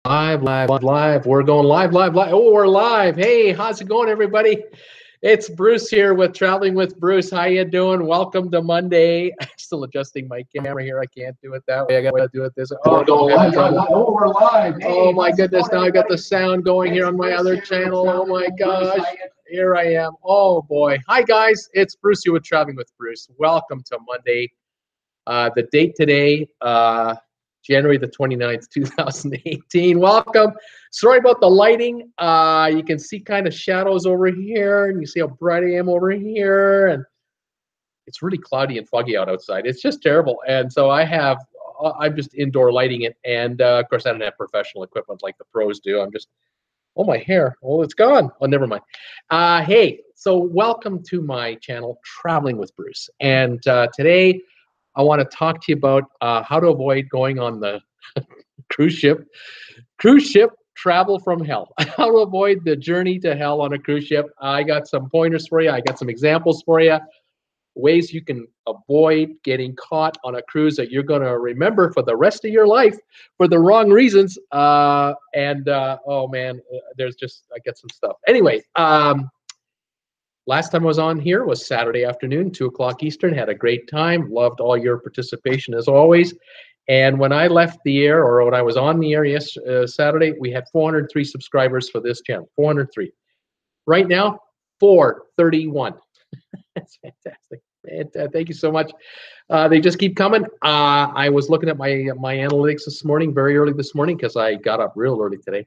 Live. We're going live. Oh, we're live. Hey, how's it going, everybody? It's Bruce here with Traveling with Bruce. How you doing? Welcome to Monday. I'm still adjusting my camera here. I can't do it that way. I got to do it this way. We're going live. Oh, we're live. Oh, my goodness. Now I got the sound going here on my other channel. Oh, my gosh. Here I am. Oh, boy. Hi, guys. It's Bruce here with Traveling with Bruce. Welcome to Monday. The date today, January the 29th, 2018. Welcome. Sorry about the lighting. You can see kind of shadows over here, and you see how bright I am over here, and it's really cloudy and foggy outside. It's just terrible. And so I'm just indoor lighting it, and of course I don't have professional equipment like the pros do. I'm just, oh, my hair. Oh, it's gone. Oh, never mind. Hey, so welcome to my channel, Traveling with Bruce. And today, I want to talk to you about how to avoid going on the cruise ship travel from hell. How to avoid the journey to hell on a cruise ship. I got some pointers for you. I got some examples for you. Ways you can avoid getting caught on a cruise that you're going to remember for the rest of your life for the wrong reasons. Oh man, I got some stuff. Anyway, last time I was on here was Saturday afternoon, 2 o'clock Eastern. Had a great time. Loved all your participation as always. And when I left the air, or when I was on the air Saturday, we had 403 subscribers for this channel. 403. Right now, 431. That's fantastic. Thank you so much. They just keep coming. I was looking at my analytics this morning, very early this morning, because I got up real early today.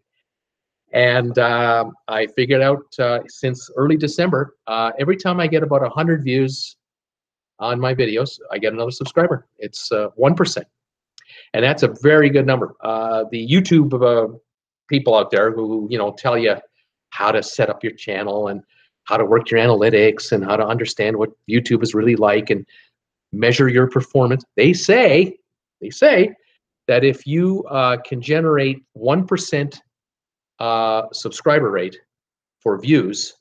And I figured out since early December, every time I get about 100 views on my videos, I get another subscriber. It's 1%. And that's a very good number. The YouTube people out there who, tell you how to set up your channel and how to work your analytics and how to understand what YouTube is really like and measure your performance, they say that if you can generate 1% subscriber rate for views,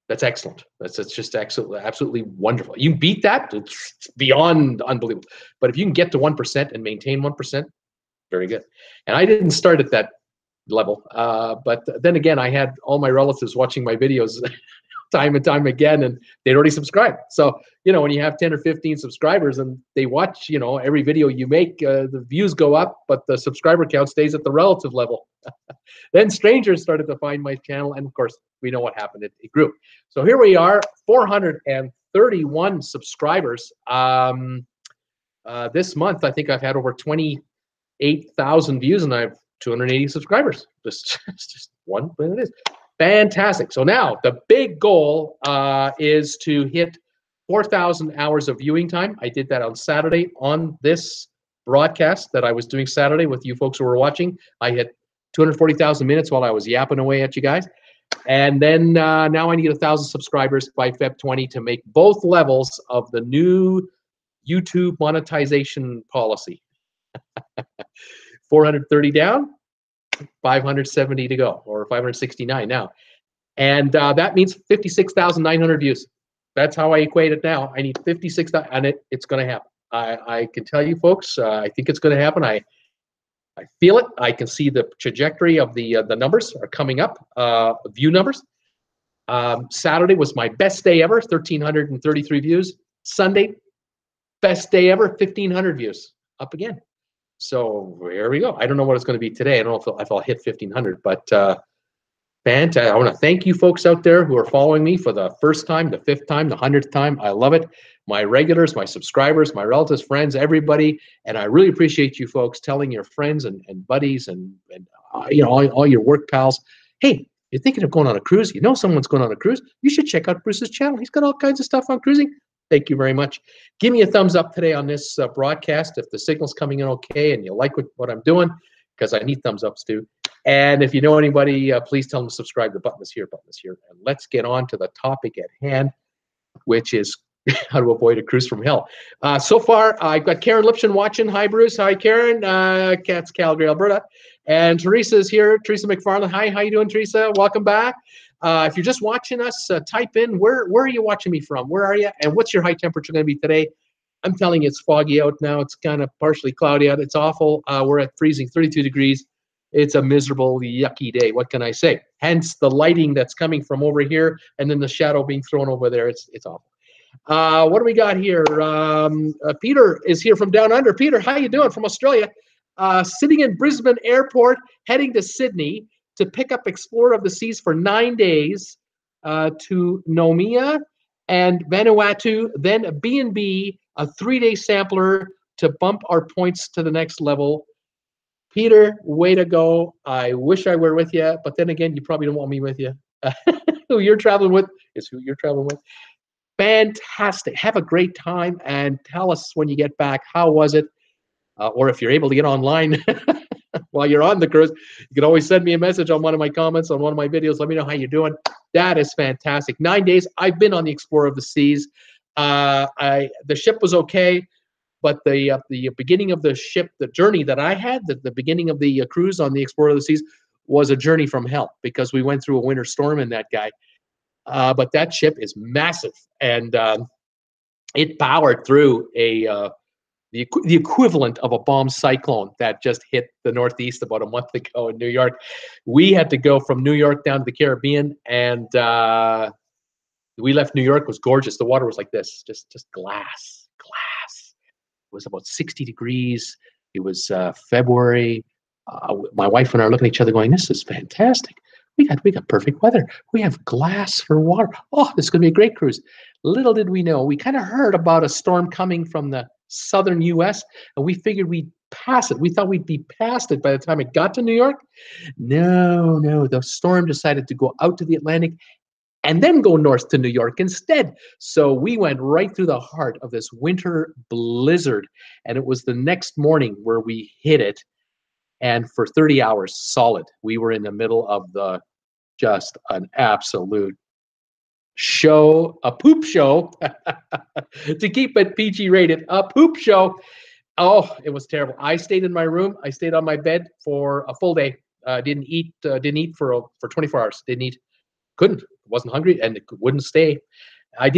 that's excellent. That's just absolutely wonderful. You beat that, it's beyond unbelievable. But if you can get to 1% and maintain 1%, very good. And I didn't start at that level, but then again, I had all my relatives watching my videos time and time again, and they'd already subscribed. So, when you have 10 or 15 subscribers and they watch, every video you make, the views go up, but the subscriber count stays at the relative level. Then strangers started to find my channel, and of course, we know what happened. It grew. So here we are, 431 subscribers. This month, I think I've had over 28,000 views, and I have 280 subscribers. Just one, but it is. Fantastic. So now the big goal is to hit 4,000 hours of viewing time. I did that on Saturday on this broadcast that I was doing Saturday with you folks who were watching. I hit 240,000 minutes while I was yapping away at you guys. And then now I need 1,000 subscribers by Feb 20 to make both levels of the new YouTube monetization policy. 430 down. 570 to go, or 569 now. And that means 56,900 views. That's how I equate it now. I need 56,000, and it's going to happen. I can tell you folks, I think it's going to happen. I feel it. I can see the trajectory of the numbers are coming up, view numbers. Saturday was my best day ever, 1,333 views. Sunday, best day ever, 1,500 views, up again. So here we go. I don't know what it's going to be today. I don't know if I'll hit 1,500, but fantastic. I want to thank you folks out there who are following me for the first time, the 5th time, the 100th time. I love it. My regulars, my subscribers, my relatives, friends, everybody. And I really appreciate you folks telling your friends and buddies and all your work pals, hey, you're thinking of going on a cruise. You know someone's going on a cruise. You should check out Bruce's channel. He's got all kinds of stuff on cruising. Thank you very much. Give me a thumbs up today on this broadcast if the signal's coming in okay and you like what I'm doing, because I need thumbs ups too. And if you know anybody, please tell them to subscribe. The button is here, And let's get on to the topic at hand, which is how to avoid a cruise from hell. So far, I've got Karen Lipshin watching. Hi, Bruce. Hi, Karen. Cat's Calgary, Alberta. And Teresa's here. Teresa McFarland. Hi, how you doing, Teresa? Welcome back. If you're just watching us, type in where are you watching me from? Where are you? And what's your high temperature going to be today? I'm telling you, it's foggy out now. It's kind of partially cloudy out. It's awful. We're at freezing, 32 degrees. It's a miserable, yucky day. What can I say? Hence the lighting that's coming from over here, and then the shadow being thrown over there. It's awful. What do we got here? Peter is here from down under. Peter, how you doing from Australia? Sitting in Brisbane Airport, heading to Sydney to pick up Explorer of the Seas for 9 days to Nomia and Vanuatu, then a B&B, a 3-day sampler to bump our points to the next level. Peter, way to go. I wish I were with you, but then again, you probably don't want me with you. Who you're traveling with is who you're traveling with. Fantastic. Have a great time and tell us when you get back, how was it? Or if you're able to get online while you're on the cruise, you can always send me a message on one of my comments on one of my videos. Let me know how you're doing. That is fantastic. 9 days. I've been on the Explorer of the Seas. The ship was okay, but the beginning of the ship, the journey that I had, the beginning of the cruise on the Explorer of the Seas was a journey from hell because we went through a winter storm in that guy. But that ship is massive, and it powered through the equivalent of a bomb cyclone that just hit the Northeast about a month ago in New York. We had to go from New York down to the Caribbean, and we left New York. It was gorgeous. The water was like this, just glass. It was about 60 degrees. It was February. My wife and I are looking at each other going, this is fantastic. We got perfect weather. We have glass for water. Oh, this is going to be a great cruise. Little did we know, we kind of heard about a storm coming from the southern U.S., and we figured we'd pass it. We thought we'd be past it by the time it got to New York. No, the storm decided to go out to the Atlantic and then go north to New York instead. So we went right through the heart of this winter blizzard, and it was the next morning where we hit it. And for 30 hours solid, we were in the middle of just an absolute show, a poop show, to keep it PG rated, a poop show. Oh, it was terrible. I stayed in my room. I stayed on my bed for a full day. Didn't eat for 24 hours. Didn't eat. Couldn't. Wasn't hungry and wouldn't stay. I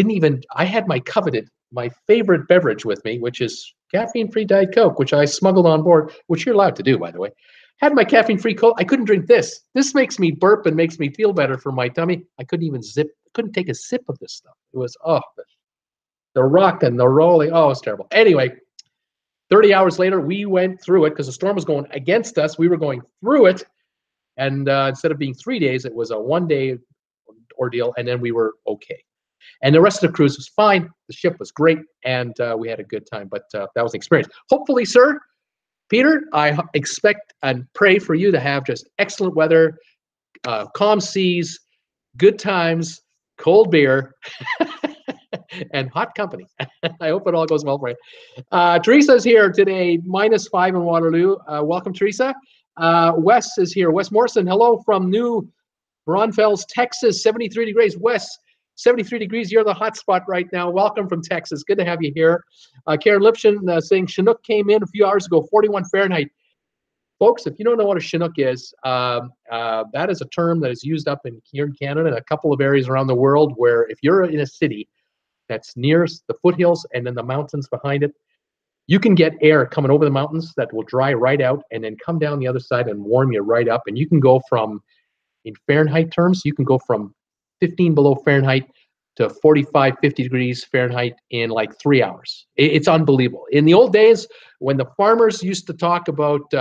had my favorite beverage with me, which is caffeine-free Diet Coke, which I smuggled on board, which you're allowed to do, by the way. Had my caffeine-free Coke. I couldn't drink this. This makes me burp and makes me feel better for my tummy. I couldn't take a sip of this stuff. It was, the rock and the rolling. Oh, it's terrible. Anyway, 30 hours later, we went through it because the storm was going against us. We were going through it. And instead of being 3 days, it was a 1-day ordeal, and then we were okay. And the rest of the cruise was fine. The ship was great, and we had a good time. But that was an experience. Hopefully, sir, Peter, I expect and pray for you to have just excellent weather, calm seas, good times, cold beer, and hot company. I hope it all goes well for you. Teresa's here today, -5 in Waterloo. Welcome, Teresa. Wes is here. Wes Morrison, hello from New Braunfels, Texas, 73 degrees. Wes, 73 degrees. You're the hot spot right now. Welcome from Texas. Good to have you here. Karen Lipshin saying Chinook came in a few hours ago, 41 Fahrenheit. Folks, if you don't know what a Chinook is, that is a term that is used up here in Canada and a couple of areas around the world where if you're in a city that's near the foothills and then the mountains behind it, you can get air coming over the mountains that will dry right out and then come down the other side and warm you right up. And you can go from, in Fahrenheit terms, you can go from 15 below Fahrenheit to 45, 50 degrees Fahrenheit in like 3 hours. It's unbelievable. In the old days, when the farmers used to talk about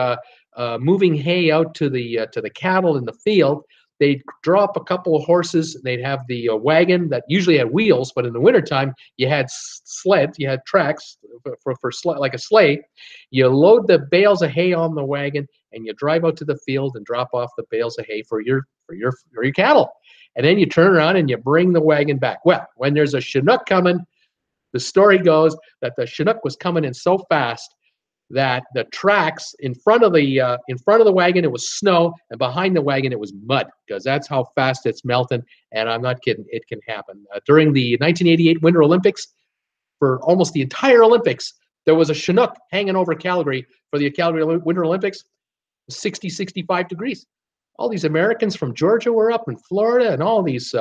moving hay out to the cattle in the field, they'd draw up a couple of horses, and they'd have the wagon that usually had wheels, but in the wintertime, you had sleds, you had tracks for like a sleigh. You load the bales of hay on the wagon, and you drive out to the field and drop off the bales of hay for your cattle. And then you turn around and you bring the wagon back. Well, when there's a Chinook coming, the story goes that the Chinook was coming in so fast that the tracks in front of the wagon, it was snow, and behind the wagon it was mud, because that's how fast it's melting. And I'm not kidding, it can happen. During the 1988 Winter Olympics, for almost the entire Olympics, there was a Chinook hanging over Calgary for the Calgary Winter Olympics, 60, 65 degrees. All these Americans from Georgia were up, and Florida, and all these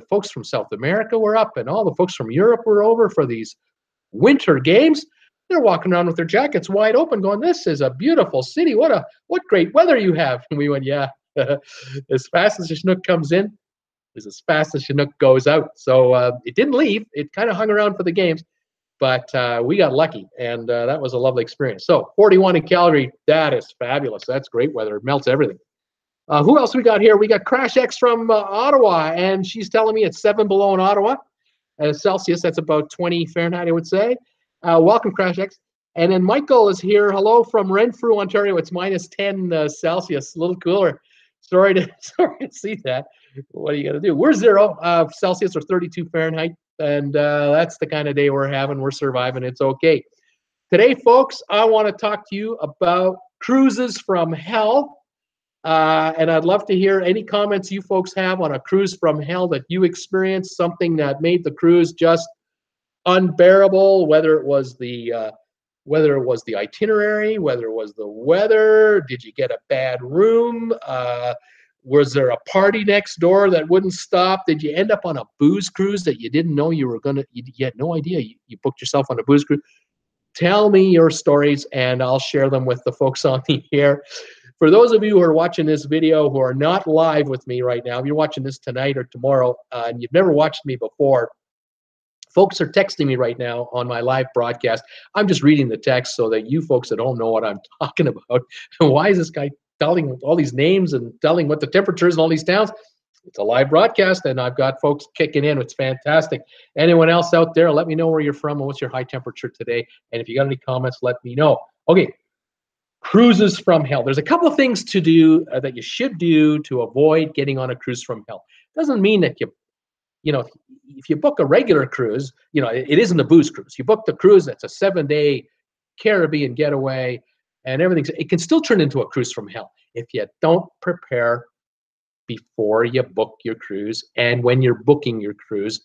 folks from South America were up, and all the folks from Europe were over for these winter games. They're walking around with their jackets wide open, going, "This is a beautiful city. What great weather you have." And we went, "Yeah." As fast as the Chinook comes in is as fast as Chinook goes out. So it didn't leave. It kind of hung around for the games, but we got lucky, and that was a lovely experience. So 41 in Calgary, that is fabulous. That's great weather. It melts everything. Who else we got here? We got Crash X from Ottawa, and she's telling me it's 7 below in Ottawa. Celsius, that's about 20 Fahrenheit, I would say. Welcome, Crash X. And then Michael is here. Hello from Renfrew, Ontario. It's minus 10 Celsius, a little cooler. Sorry to see that. What are you going to do? We're 0 Celsius or 32 Fahrenheit, and that's the kind of day we're having. We're surviving. It's okay. Today, folks, I want to talk to you about cruises from hell. And I'd love to hear any comments you folks have on a cruise from hell that you experienced, something that made the cruise just unbearable, whether it was the itinerary, whether it was the weather. Did you get a bad room? Was there a party next door that wouldn't stop? Did you end up on a booze cruise that you didn't know you were gonna? You had no idea you booked yourself on a booze cruise. Tell me your stories, and I'll share them with the folks on the air. For those of you who are watching this video who are not live with me right now, if you're watching this tonight or tomorrow, and you've never watched me before, folks are texting me right now on my live broadcast. I'm just reading the text so that you folks at home know what I'm talking about. Why is this guy telling all these names and telling what the temperature is in all these towns? It's a live broadcast, and I've got folks kicking in. It's fantastic. Anyone else out there, let me know where you're from and what's your high temperature today. And if you got any comments, let me know. Okay, cruises from hell. There's a couple of things to do that you should do to avoid getting on a cruise from hell. Doesn't mean that you know, if you book a regular cruise, you know, it isn't a booze cruise. You book the cruise, that's a 7-day Caribbean getaway, and everything. It can still turn into a cruise from hell if you don't prepare before you book your cruise. And when you're booking your cruise,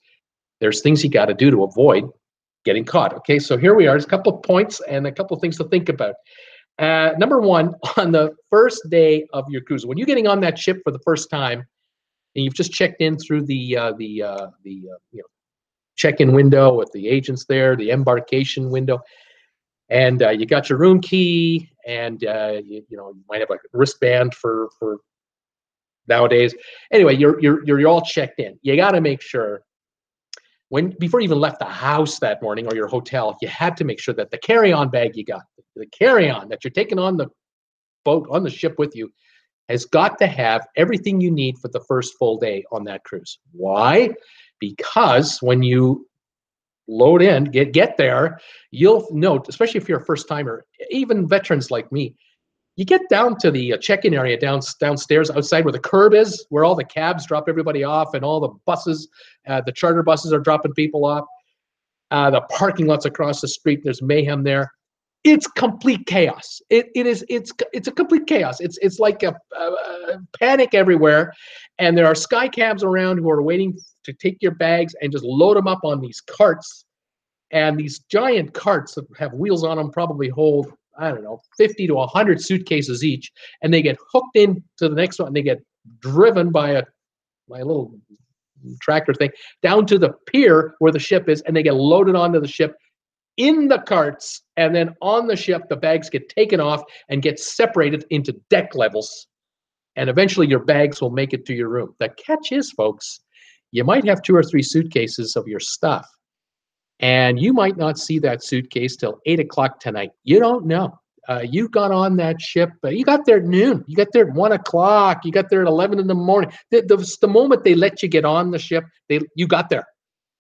there's things you got to do to avoid getting caught. Okay, so here we are. There's a couple of points and a couple of things to think about. Number one, on the first day of your cruise, when you're getting on that ship for the first time, and you've just checked in through the check-in window with the agents there, the embarkation window, and you got your room key, and you might have like a wristband for nowadays. Anyway, you're all checked in. You got to make sure before you even left the house that morning or your hotel, you had to make sure that the carry-on bag you got, the carry-on that you're taking on the boat, on the ship with you, has got to have everything you need for the first full day on that cruise. Why? Because when you load in, get there, you'll note, especially if you're a first timer, even veterans like me, you get down to the check-in area downstairs outside where the curb is, where all the cabs drop everybody off and all the buses, the charter buses are dropping people off. The parking lots across the street, there's mayhem there. It's complete chaos. It's a complete chaos. It's like a panic everywhere, and there are sky cabs around who are waiting to take your bags and just load them up on these carts. And these giant carts that have wheels on them probably hold, I don't know, 50 to 100 suitcases each, and they get hooked into the next one, and they get driven by my little tractor thing down to the pier where the ship is, and they get loaded onto the ship in the carts, and then on the ship, the bags get taken off and get separated into deck levels, and eventually your bags will make it to your room. The catch is, folks, you might have 2 or 3 suitcases of your stuff, and you might not see that suitcase till 8 o'clock tonight. You don't know. You got on that ship, you got there at noon, you got there at 1 o'clock, you got there at 11 in the morning. The moment they let you get on the ship, you got there.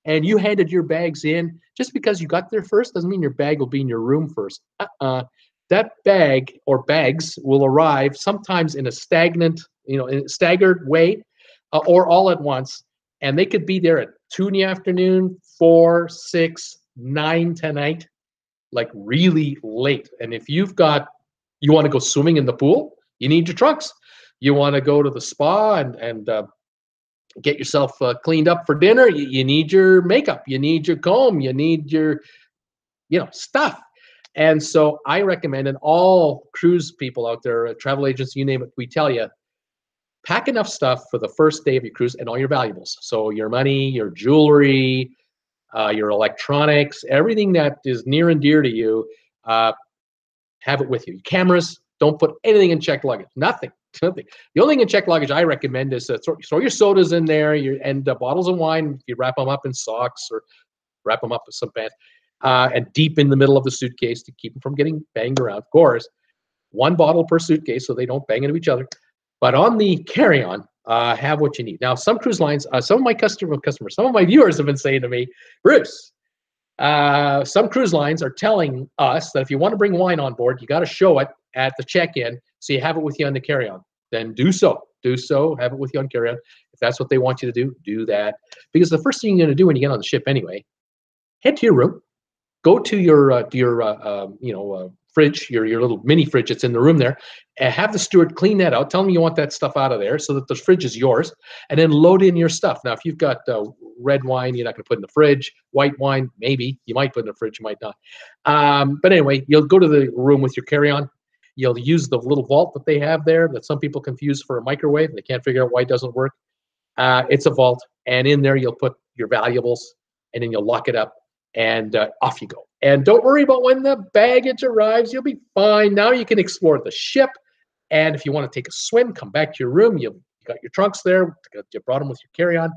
And you handed your bags in. Just because you got there first doesn't mean your bag will be in your room first. That bag or bags will arrive sometimes in a staggered way, or all at once. And they could be there at 2 in the afternoon, 4, 6, 9 tonight, like really late. And if you want to go swimming in the pool, you need your trunks. You want to go to the spa and get yourself cleaned up for dinner, you need your makeup, you need your comb, you need your stuff. And so I recommend, and all cruise people out there, travel agents, you name it, we tell you, pack enough stuff for the first day of your cruise and all your valuables. So your money, your jewelry, your electronics, everything that is near and dear to you, have it with you. Cameras, don't put anything in checked luggage. Nothing. Nothing. The only thing in checked luggage I recommend is throw your sodas in there, and bottles of wine. You wrap them up in socks or wrap them up with some pants, and deep in the middle of the suitcase to keep them from getting banged around. Of course, one bottle per suitcase so they don't bang into each other. But on the carry-on, have what you need. Now, some cruise lines, some of my customers, some of my viewers have been saying to me, Bruce, some cruise lines are telling us that if you want to bring wine on board, you got to show it at the check-in, so you have it with you on the carry-on. Then do so. Do so. Have it with you on carry-on. If that's what they want you to do, do that. Because the first thing you're going to do when you get on the ship anyway, head to your room, go to your fridge, your little mini fridge that's in the room there, and have the steward clean that out. Tell them you want that stuff out of there so that the fridge is yours, and then load in your stuff. Now, if you've got red wine, you're not going to put in the fridge. White wine, maybe. You might put in the fridge, you might not. But anyway, you'll go to the room with your carry-on. You'll use the little vault that they have there that some people confuse for a microwave. They can't figure out why it doesn't work. It's a vault, and in there you'll put your valuables, and then you'll lock it up, and off you go. And don't worry about when the baggage arrives. You'll be fine. Now you can explore the ship, and if you want to take a swim, come back to your room. You got your trunks there. You brought them with your carry-on.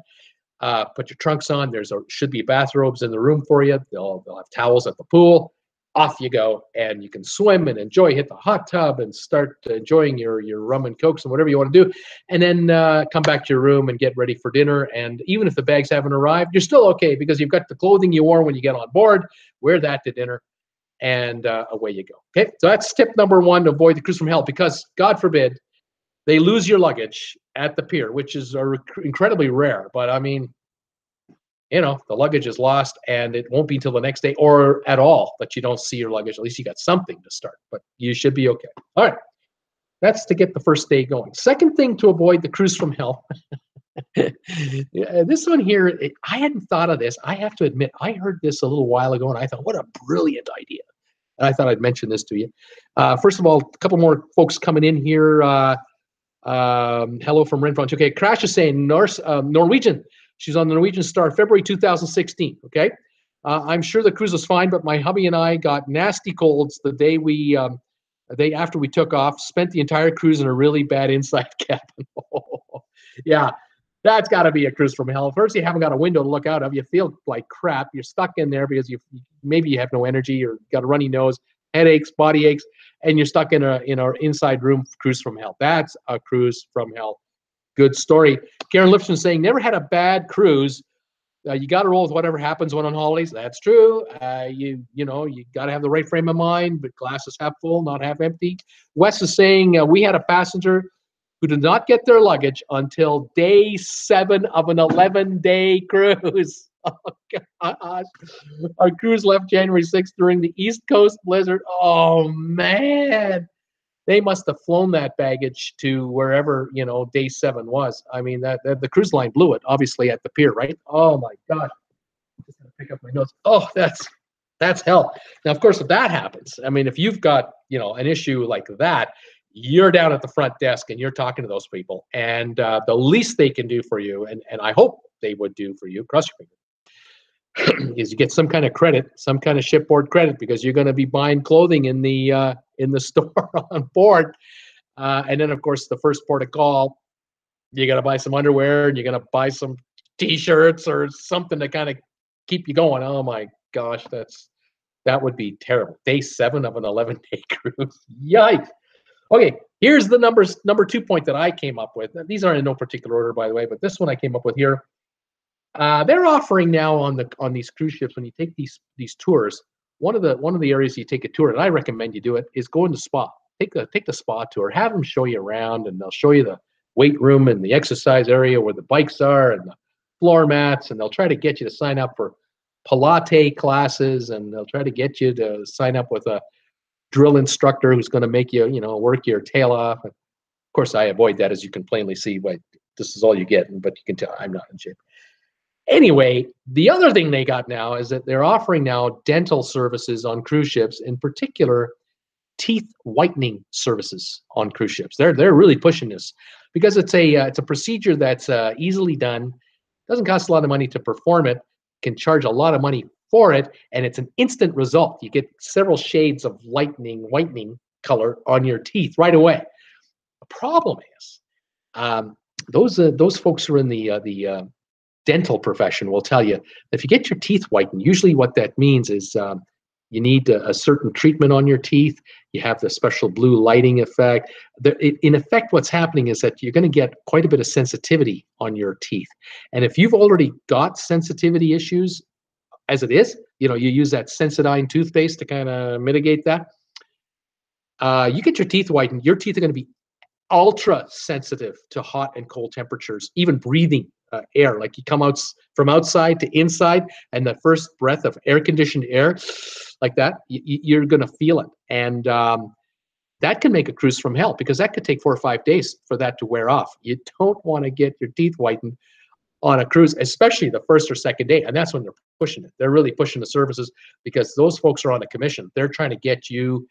Put your trunks on. Should be bathrobes in the room for you. They'll have towels at the pool. Off you go, and you can swim and enjoy, hit the hot tub and start enjoying your rum and cokes and whatever you want to do, and then come back to your room and get ready for dinner. And even if the bags haven't arrived, you're still okay because you've got the clothing you wore when you get on board. Wear that to dinner, and away you go. Okay, so that's tip number one to avoid the cruise from hell, because God forbid they lose your luggage at the pier, which is incredibly rare. But I mean, the luggage is lost, and it won't be until the next day or at all that you don't see your luggage. At least you got something to start, but you should be okay. All right. That's to get the first day going. Second thing to avoid the cruise from hell. This one here, I hadn't thought of this. I have to admit, I heard this a little while ago, and I thought, what a brilliant idea. And I thought I'd mention this to you. First of all, a couple more folks coming in here. Hello from Renfrew. Okay, Crash is saying Norwegian. She's on the Norwegian Star, February 2016, okay? I'm sure the cruise was fine, but my hubby and I got nasty colds the day after we took off, spent the entire cruise in a really bad inside cabin. Yeah, that's got to be a cruise from hell. First, you haven't got a window to look out of. You feel like crap. You're stuck in there because maybe you have no energy or got a runny nose, headaches, body aches, and you're stuck in an inside room cruise from hell. That's a cruise from hell. Good story. Karen Lipson saying, never had a bad cruise. You got to roll with whatever happens when on holidays. That's true. You got to have the right frame of mind, but glasses half full, not half empty. Wes is saying, we had a passenger who did not get their luggage until day 7 of an 11-day cruise. Oh, gosh. Our cruise left January 6th during the East Coast blizzard. Oh, man. They must have flown that baggage to wherever, day 7 was. I mean, the cruise line blew it, obviously, at the pier, right? Oh, my gosh. I'm just going to pick up my notes. Oh, that's hell. Now, of course, if that happens, I mean, if you've got, an issue like that, you're down at the front desk and you're talking to those people. And the least they can do for you, and I hope they would do for you, cross your fingers, is you get some kind of credit, some kind of shipboard credit, because you're going to be buying clothing in the store on board. And then, of course, the first port of call, you got to buy some underwear and you're going to buy some T-shirts or something to kind of keep you going. Oh, my gosh, that would be terrible. Day 7 of an 11-day cruise. Yikes. Okay, here's the number 2 point that I came up with. These are in no particular order, by the way, but this one I came up with here. They're offering now on these cruise ships, when you take these tours, one of the areas you take a tour, and I recommend you do it, is go in the spa. Take the spa tour. Have them show you around, and they'll show you the weight room and the exercise area where the bikes are and the floor mats, and they'll try to get you to sign up for Pilates classes, and they'll try to get you to sign up with a drill instructor who's going to make you, work your tail off. And of course, I avoid that, as you can plainly see. But this is all you get, but you can tell I'm not in shape. Anyway, the other thing they got now is that they're offering now dental services on cruise ships, in particular teeth whitening services on cruise ships. They're really pushing this because it's a procedure that's easily done. Doesn't cost a lot of money to perform it, can charge a lot of money for it, and it's an instant result. You get several shades of whitening color on your teeth right away. The problem is those folks who are in the dental profession will tell you if you get your teeth whitened, usually what that means is you need a certain treatment on your teeth. You have the special blue lighting effect. In effect, what's happening is that you're going to get quite a bit of sensitivity on your teeth. And if you've already got sensitivity issues as it is, you use that Sensodyne toothpaste to kind of mitigate that. You get your teeth whitened, your teeth are going to be ultra sensitive to hot and cold temperatures, even breathing air. Like you come out from outside to inside, and the first breath of air-conditioned air, like that, you're going to feel it. And that can make a cruise from hell, because that could take 4 or 5 days for that to wear off. You don't want to get your teeth whitened on a cruise, especially the first or second day. And that's when they're pushing it. They're really pushing the services, because those folks are on a commission. They're trying to get you,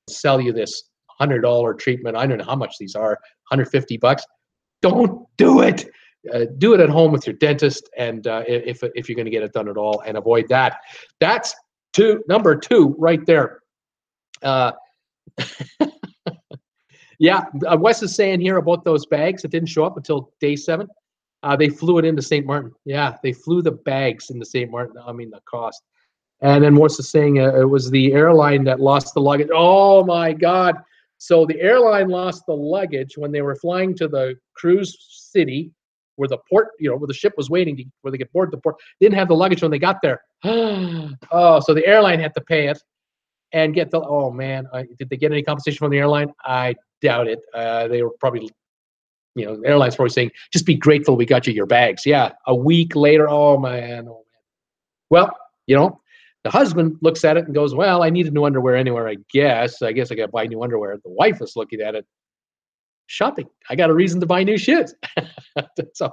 sell you this $100 treatment. I don't know how much these are, $150. Don't do it. Do it at home with your dentist, and if you're going to get it done at all, and avoid that. That's number two right there. Yeah, Wes is saying here about those bags that didn't show up until day 7. They flew it into St. Martin. Yeah, they flew the bags into St. Martin. I mean, the cost. And then Wes is saying it was the airline that lost the luggage. Oh my God. So the airline lost the luggage when they were flying to the cruise city where the port, where the ship was waiting, where they get board the port. They didn't have the luggage when they got there. Oh, so the airline had to pay it and get the, oh man, did they get any compensation from the airline? I doubt it. They were probably, the airline's probably saying, just be grateful we got you your bags. Yeah, a week later, oh man. Well, the husband looks at it and goes, well, I needed new underwear anywhere, I guess. I got to buy new underwear. The wife is looking at it, shopping. I got a reason to buy new shoes. So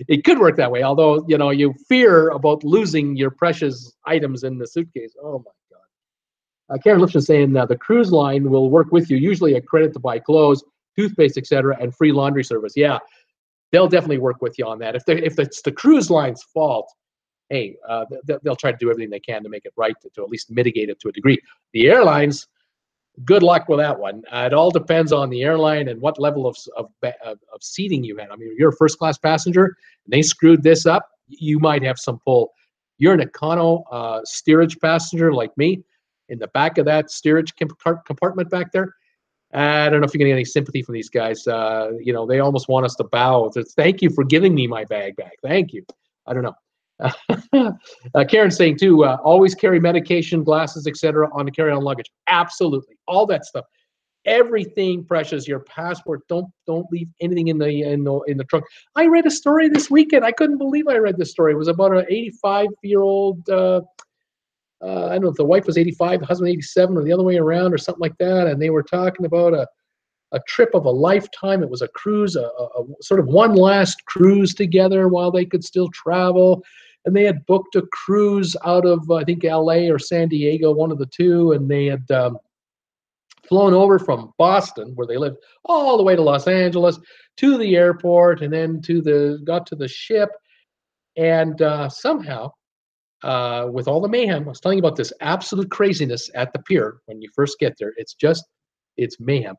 it could work that way, although, you fear about losing your precious items in the suitcase. Oh, my God. Karen Lipson saying the cruise line will work with you, usually a credit to buy clothes, toothpaste, etc., and free laundry service. Yeah, they'll definitely work with you on that. If it's the cruise line's fault, hey, they'll try to do everything they can to make it right, to at least mitigate it to a degree. The airlines, good luck with that one. It all depends on the airline and what level of seating you had. I mean, if you're a first-class passenger and they screwed this up, you might have some pull. You're an econo steerage passenger like me, in the back of that steerage compartment back there. I don't know if you're going to get any sympathy from these guys. They almost want us to bow. Thank you for giving me my bag back. Thank you. I don't know. Karen's saying too, always carry medication, glasses, etc. on the carry-on luggage. Absolutely, all that stuff, everything precious. Your passport. Don't leave anything in the trunk. I read a story this weekend. I couldn't believe I read this story. It was about an 85-year-old. I don't know if the wife was 85, the husband 87, or the other way around, or something like that. And they were talking about a trip of a lifetime. It was a cruise, a sort of one last cruise together while they could still travel. And they had booked a cruise out of, I think, LA or San Diego, one of the two. And they had flown over from Boston, where they lived, all the way to Los Angeles, to the airport, and then got to the ship. And somehow, with all the mayhem, I was telling you about this absolute craziness at the pier when you first get there. It's mayhem.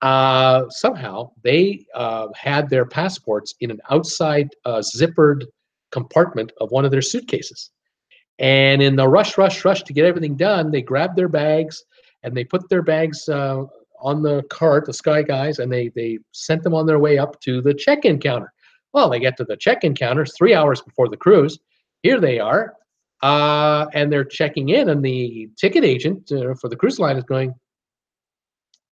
Somehow they had their passports in an outside zippered compartment of one of their suitcases. And in the rush to get everything done, they grabbed their bags and they put their bags on the cart, the Sky guys, and they sent them on their way up to the check-in counter. Well, they get to the check-in counter 3 hours before the cruise. Here they are, and they're checking in, and the ticket agent for the cruise line is going,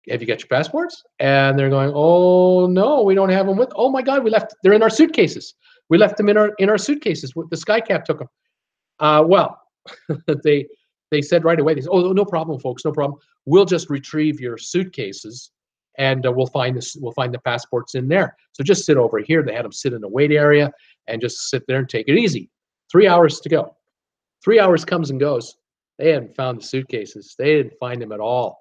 have you got your passports? And they're going, oh no, we don't have them with. Oh my God, they're in our suitcases. We left them in our suitcases. The SkyCap took them. Well, they said right away, they said, oh, no problem, folks, no problem. We'll just retrieve your suitcases, and we'll find the passports in there. So just sit over here. They had them sit in the wait area and just sit there and take it easy. 3 hours to go. 3 hours comes and goes. They hadn't found the suitcases. They didn't find them at all.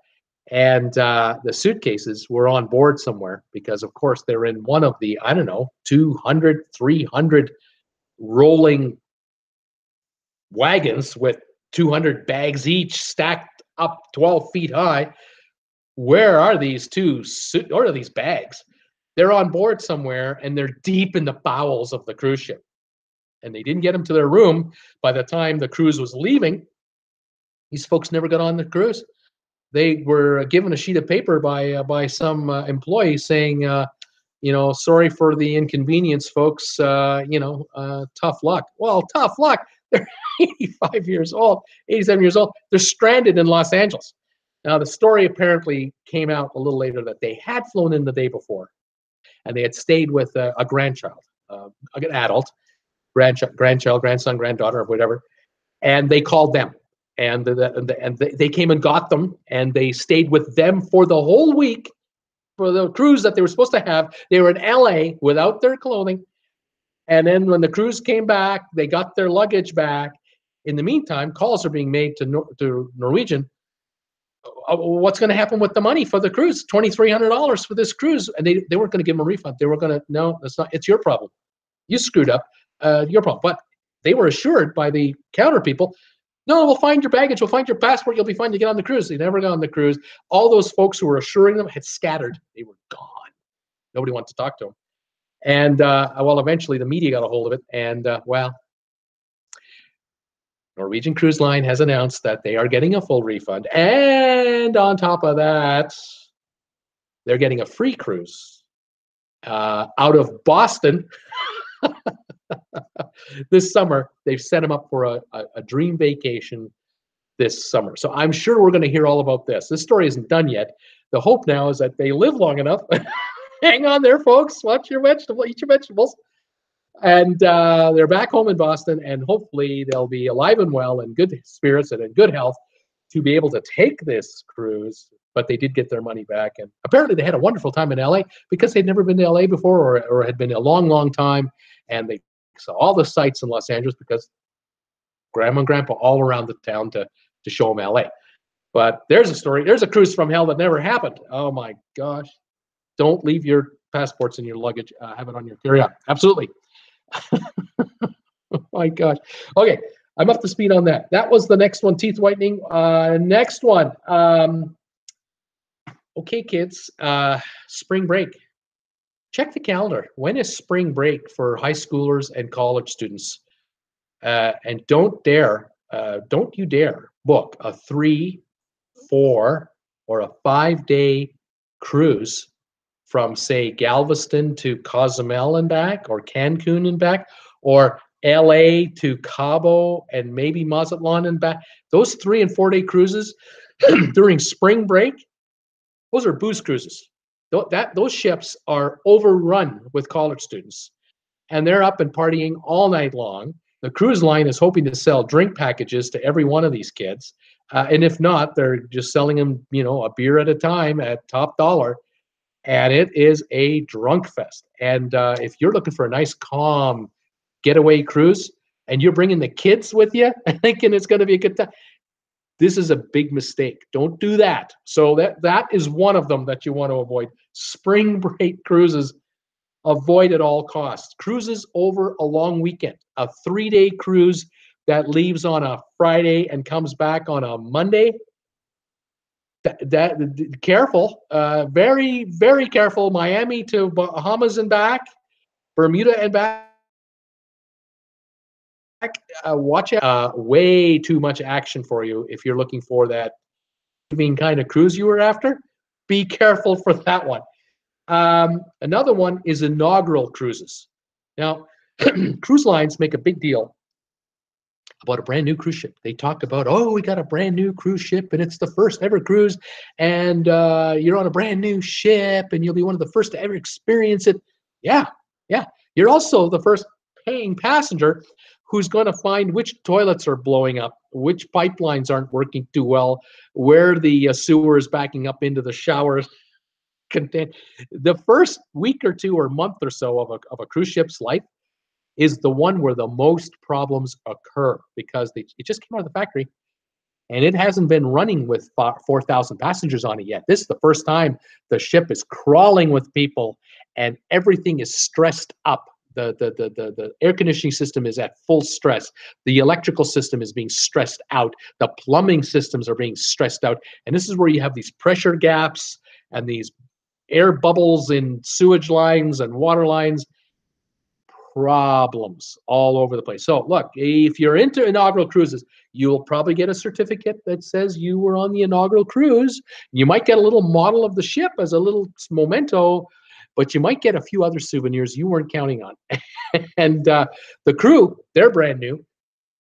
And the suitcases were on board somewhere, because, of course, they're in one of the, 200, 300 rolling wagons with 200 bags each stacked up 12 feet high. Where are these or are these bags? They're on board somewhere and they're deep in the bowels of the cruise ship. And they didn't get them to their room by the time the cruise was leaving. These folks never got on the cruise. They were given a sheet of paper by some employee saying, sorry for the inconvenience, folks. Tough luck. Well, tough luck. They're 85 years old, 87 years old. They're stranded in Los Angeles. Now, the story apparently came out a little later that they had flown in the day before, and they had stayed with a grandchild, an adult, grandchild, grandson, granddaughter, or whatever, and they called them. And they came and got them, and they stayed with them for the whole week for the cruise that they were supposed to have. They were in LA without their clothing. And then when the cruise came back, they got their luggage back. In the meantime, calls are being made to Norwegian. What's going to happen with the money for the cruise? $2,300 for this cruise. And they weren't going to give them a refund. They were going to, no, that's not, it's your problem. You screwed up, your problem. But they were assured by the counter people, no, we'll find your baggage. We'll find your passport. You'll be fine to get on the cruise. They never got on the cruise. All those folks who were assuring them had scattered. They were gone. Nobody wanted to talk to them. And, eventually the media got a hold of it. And, Norwegian Cruise Line has announced that they are getting a full refund. And on top of that, they're getting a free cruise out of Boston. This summer. They've set them up for a dream vacation this summer. So I'm sure we're going to hear all about this. This story isn't done yet. The hope now is that they live long enough. Hang on there, folks. Watch your vegetables, eat your vegetables. And they're back home in Boston, and hopefully they'll be alive and well and good spirits and in good health to be able to take this cruise. But they did get their money back. And apparently they had a wonderful time in LA because they'd never been to LA before or had been a long, long time. And they saw all the sights in Los Angeles because grandma and grandpa all around the town to show them LA. But there's a story. There's a cruise from hell that never happened. Oh my gosh. Don't leave your passports in your luggage. Have it on your carry-on. Absolutely. Oh my gosh. Okay. I'm up to speed on that. That was the next one, teeth whitening. Next one. Okay, kids. Spring break. Check the calendar. When is spring break for high schoolers and college students? And don't you dare book a 3, 4, or a 5-day cruise from, say, Galveston to Cozumel and back, or Cancun and back, or LA to Cabo and maybe Mazatlan and back. Those 3 and 4-day cruises during spring break, those are booze cruises. Those ships are overrun with college students, and they're up and partying all night long. The cruise line is hoping to sell drink packages to every one of these kids, and if not, they're just selling them, a beer at a time at top dollar, and it is a drunk fest. And if you're looking for a nice, calm getaway cruise, and you're bringing the kids with you, thinking it's going to be a good time, this is a big mistake. Don't do that. So that is one of them that you want to avoid. Spring break cruises, avoid at all costs. Cruises over a long weekend. A 3-day cruise that leaves on a Friday and comes back on a Monday. Careful. Very, very careful. Miami to Bahamas and back. Bermuda and back. Watch out. Way too much action for you if you're looking for that kind of cruise you were after. Be careful for that one. Another one is inaugural cruises. Now, cruise lines make a big deal about a brand new cruise ship. They talk about, we got a brand new cruise ship and it's the first ever cruise, and you're on a brand new ship and you'll be one of the first to ever experience it. Yeah. You're also the first paying passenger who's going to find which toilets are blowing up, which pipelines aren't working too well, where the sewer is backing up into the showers. The first week or two or month or so of a cruise ship's life is the one where the most problems occur, because it just came out of the factory and it hasn't been running with 4,000 passengers on it yet. This is the first time the ship is crawling with people and everything is stressed up. The air conditioning system is at full stress. The electrical system is being stressed out. The plumbing systems are being stressed out. And this is where you have these pressure gaps and these air bubbles in sewage lines and water lines. Problems all over the place. So look, if you're into inaugural cruises, you'll probably get a certificate that says you were on the inaugural cruise. You might get a little model of the ship as a little memento, but you might get a few other souvenirs you weren't counting on. And the crew, they're brand new.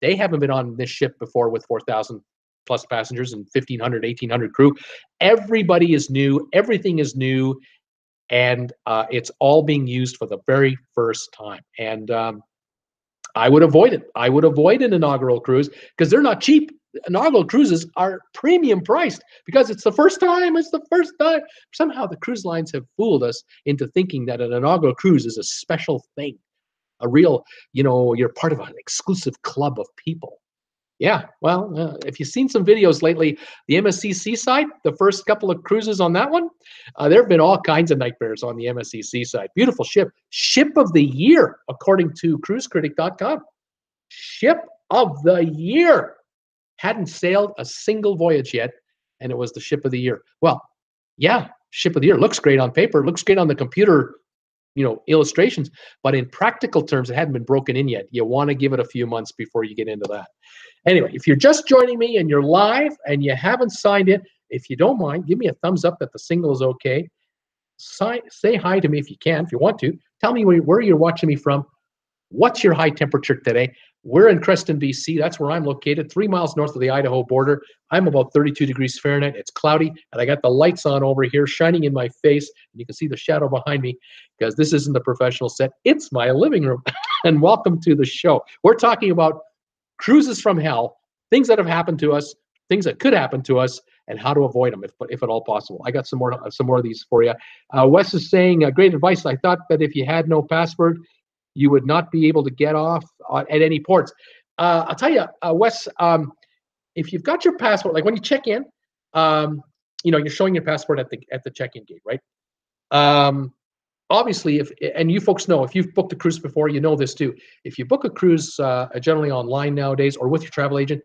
They haven't been on this ship before with 4,000 plus passengers and 1,500, 1,800 crew. Everybody is new. Everything is new. And it's all being used for the very first time. And I would avoid it. I would avoid an inaugural cruise because they're not cheap. Inaugural cruises are premium priced because it's the first time. It's the first time. Somehow the cruise lines have fooled us into thinking that an inaugural cruise is a special thing, a real, you're part of an exclusive club of people. Yeah, well, if you've seen some videos lately, the MSC Seaside, the first couple of cruises on that one, there have been all kinds of nightmares on the MSC Seaside. Beautiful ship. Ship of the year, according to cruisecritic.com. Ship of the year. Hadn't sailed a single voyage yet, and it was the ship of the year. Well, yeah, ship of the year. Looks great on paper. Looks great on the computer, illustrations. But in practical terms, it hadn't been broken in yet. You want to give it a few months before you get into that. Anyway, if you're just joining me and you're live and you haven't signed in, if you don't mind, give me a thumbs up that the signal is okay. Say hi to me if you can, if you want to. Tell me where you're watching me from. What's your high temperature today? We're in Creston, BC. That's where I'm located, 3 miles north of the Idaho border. I'm about 32 degrees Fahrenheit. It's cloudy, and I got the lights on over here shining in my face. And you can see the shadow behind me because this isn't the professional set. It's my living room. And welcome to the show. We're talking about cruises from hell, things that have happened to us, things that could happen to us, and how to avoid them if at all possible. I got some more of these for you. Wes is saying, great advice. I thought that if you had no password, you would not be able to get off at any ports. I'll tell you, Wes, if you've got your passport, like when you check in, you're showing your passport at the check-in gate, right? Obviously, and you folks know, if you've booked a cruise before, you know this too. If you book a cruise generally online nowadays or with your travel agent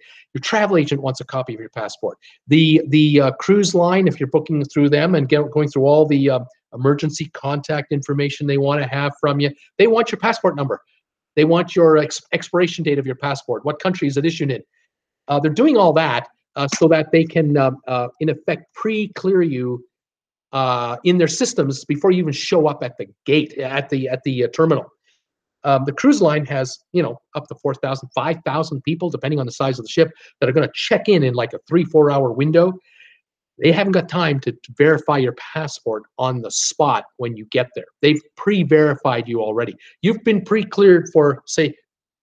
wants a copy of your passport. The cruise line, if you're booking through them and going through all the emergency contact information they want to have from you, they want your passport number. They want your expiration date of your passport. What country is it issued in? They're doing all that so that they can, in effect, pre-clear you in their systems before you even show up at the gate, at the terminal. The cruise line has, up to 4,000, 5,000 people, depending on the size of the ship, that are going to check in like a 3-4 hour window. They haven't got time to verify your passport on the spot when you get there. They've pre-verified you already. You've been pre-cleared for, say,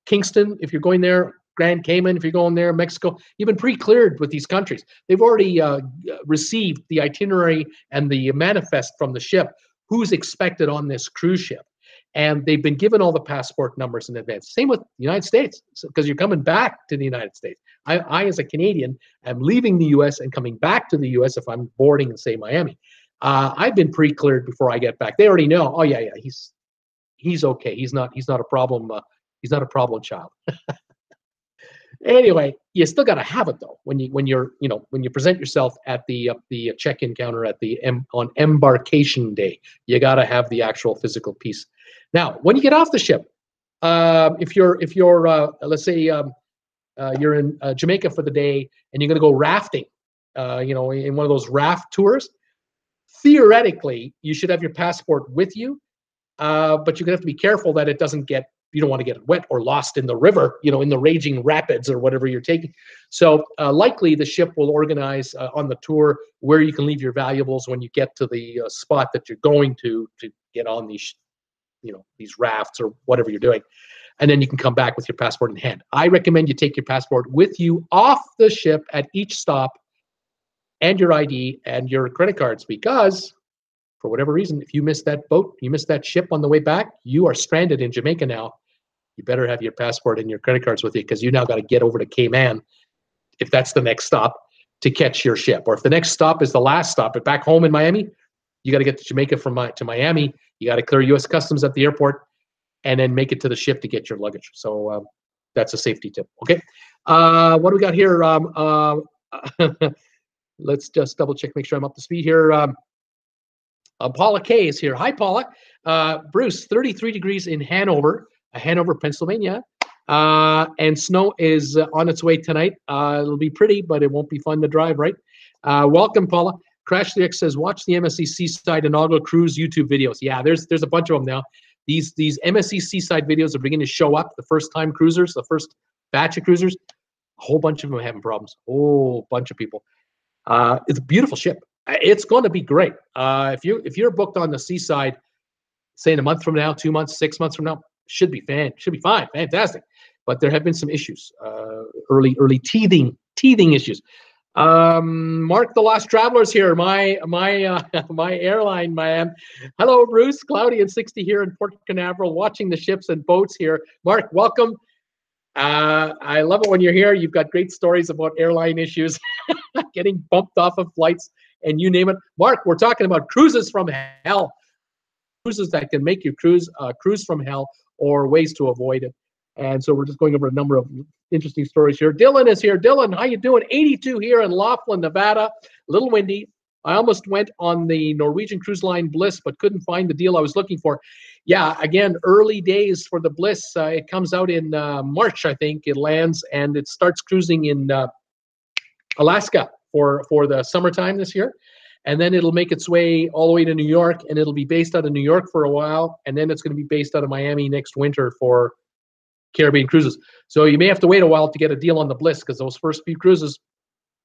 Kingston, if you're going there, Grand Cayman, if you're going there, Mexico. You've been pre-cleared with these countries. They've already received the itinerary and the manifest from the ship, who's expected on this cruise ship. And they've been given all the passport numbers in advance. Same with the United States, because you're coming back to the United States. I, as a Canadian, am leaving the U.S. and coming back to the U.S. if I'm boarding in, say, Miami. I've been pre-cleared before I get back. They already know. Oh yeah, he's okay. He's not a problem. He's not a problem child. Anyway, you still got to have it though when you present yourself at the check-in counter on embarkation day. You got to have the actual physical piece. Now, when you get off the ship, if you're let's say you're in Jamaica for the day and you're going to go rafting, in one of those raft tours, theoretically you should have your passport with you, but you're going to have to be careful that it doesn't get. You don't want to get wet or lost in the river, in the raging rapids or whatever you're taking. So likely the ship will organize on the tour where you can leave your valuables when you get to the spot that you're going to get on these, these rafts or whatever you're doing. And then you can come back with your passport in hand. I recommend you take your passport with you off the ship at each stop, and your ID and your credit cards, because for whatever reason, if you miss that boat, you miss that ship on the way back, you are stranded in Jamaica now. You better have your passport and your credit cards with you, because you now got to get over to Cayman, if that's the next stop, to catch your ship. Or if the next stop is the last stop, but back home in Miami, you got to get to Jamaica to Miami. You got to clear U.S. Customs at the airport. and then make it to the ship to get your luggage. So that's a safety tip. Okay. What do we got here? Let's just double check, make sure I'm up to speed here. Paula K is here. Hi, Paula. Bruce, 33 degrees in Hanover, Pennsylvania. And snow is on its way tonight. It'll be pretty, but it won't be fun to drive, right? Welcome, Paula. Crash the X says, watch the MSC Seaside inaugural cruise YouTube videos. Yeah, there's a bunch of them now. These MSC Seaside videos are beginning to show up. The first-time cruisers, the first batch of cruisers, a whole bunch of them are having problems. Whole bunch of people. It's a beautiful ship. It's going to be great. If you're booked on the Seaside, say in a month from now, 2 months, 6 months from now, should be fine, fantastic. But there have been some issues, early teething issues. Mark the Lost Traveler's here. My airline man. Hello, Bruce. Cloudy and 60 here in Port Canaveral, watching the ships and boats here. Mark, welcome. I love it when you're here. You've got great stories about airline issues, getting bumped off of flights, and you name it. Mark, we're talking about cruises from hell. Cruises that can make you cruise from hell, or ways to avoid it. And so we're just going over a number of interesting stories here. Dylan is here. Dylan, how you doing? 82 here in Laughlin, Nevada. A little windy. I almost went on the Norwegian Cruise Line Bliss, but couldn't find the deal I was looking for. Yeah, again, early days for the Bliss. It comes out in March, I think. It lands, and it starts cruising in Alaska for the summertime this year. And then it'll make its way all the way to New York, and it'll be based out of New York for a while, and then it's going to be based out of Miami next winter for Caribbean cruises. So you may have to wait a while to get a deal on the Bliss, because those first few cruises,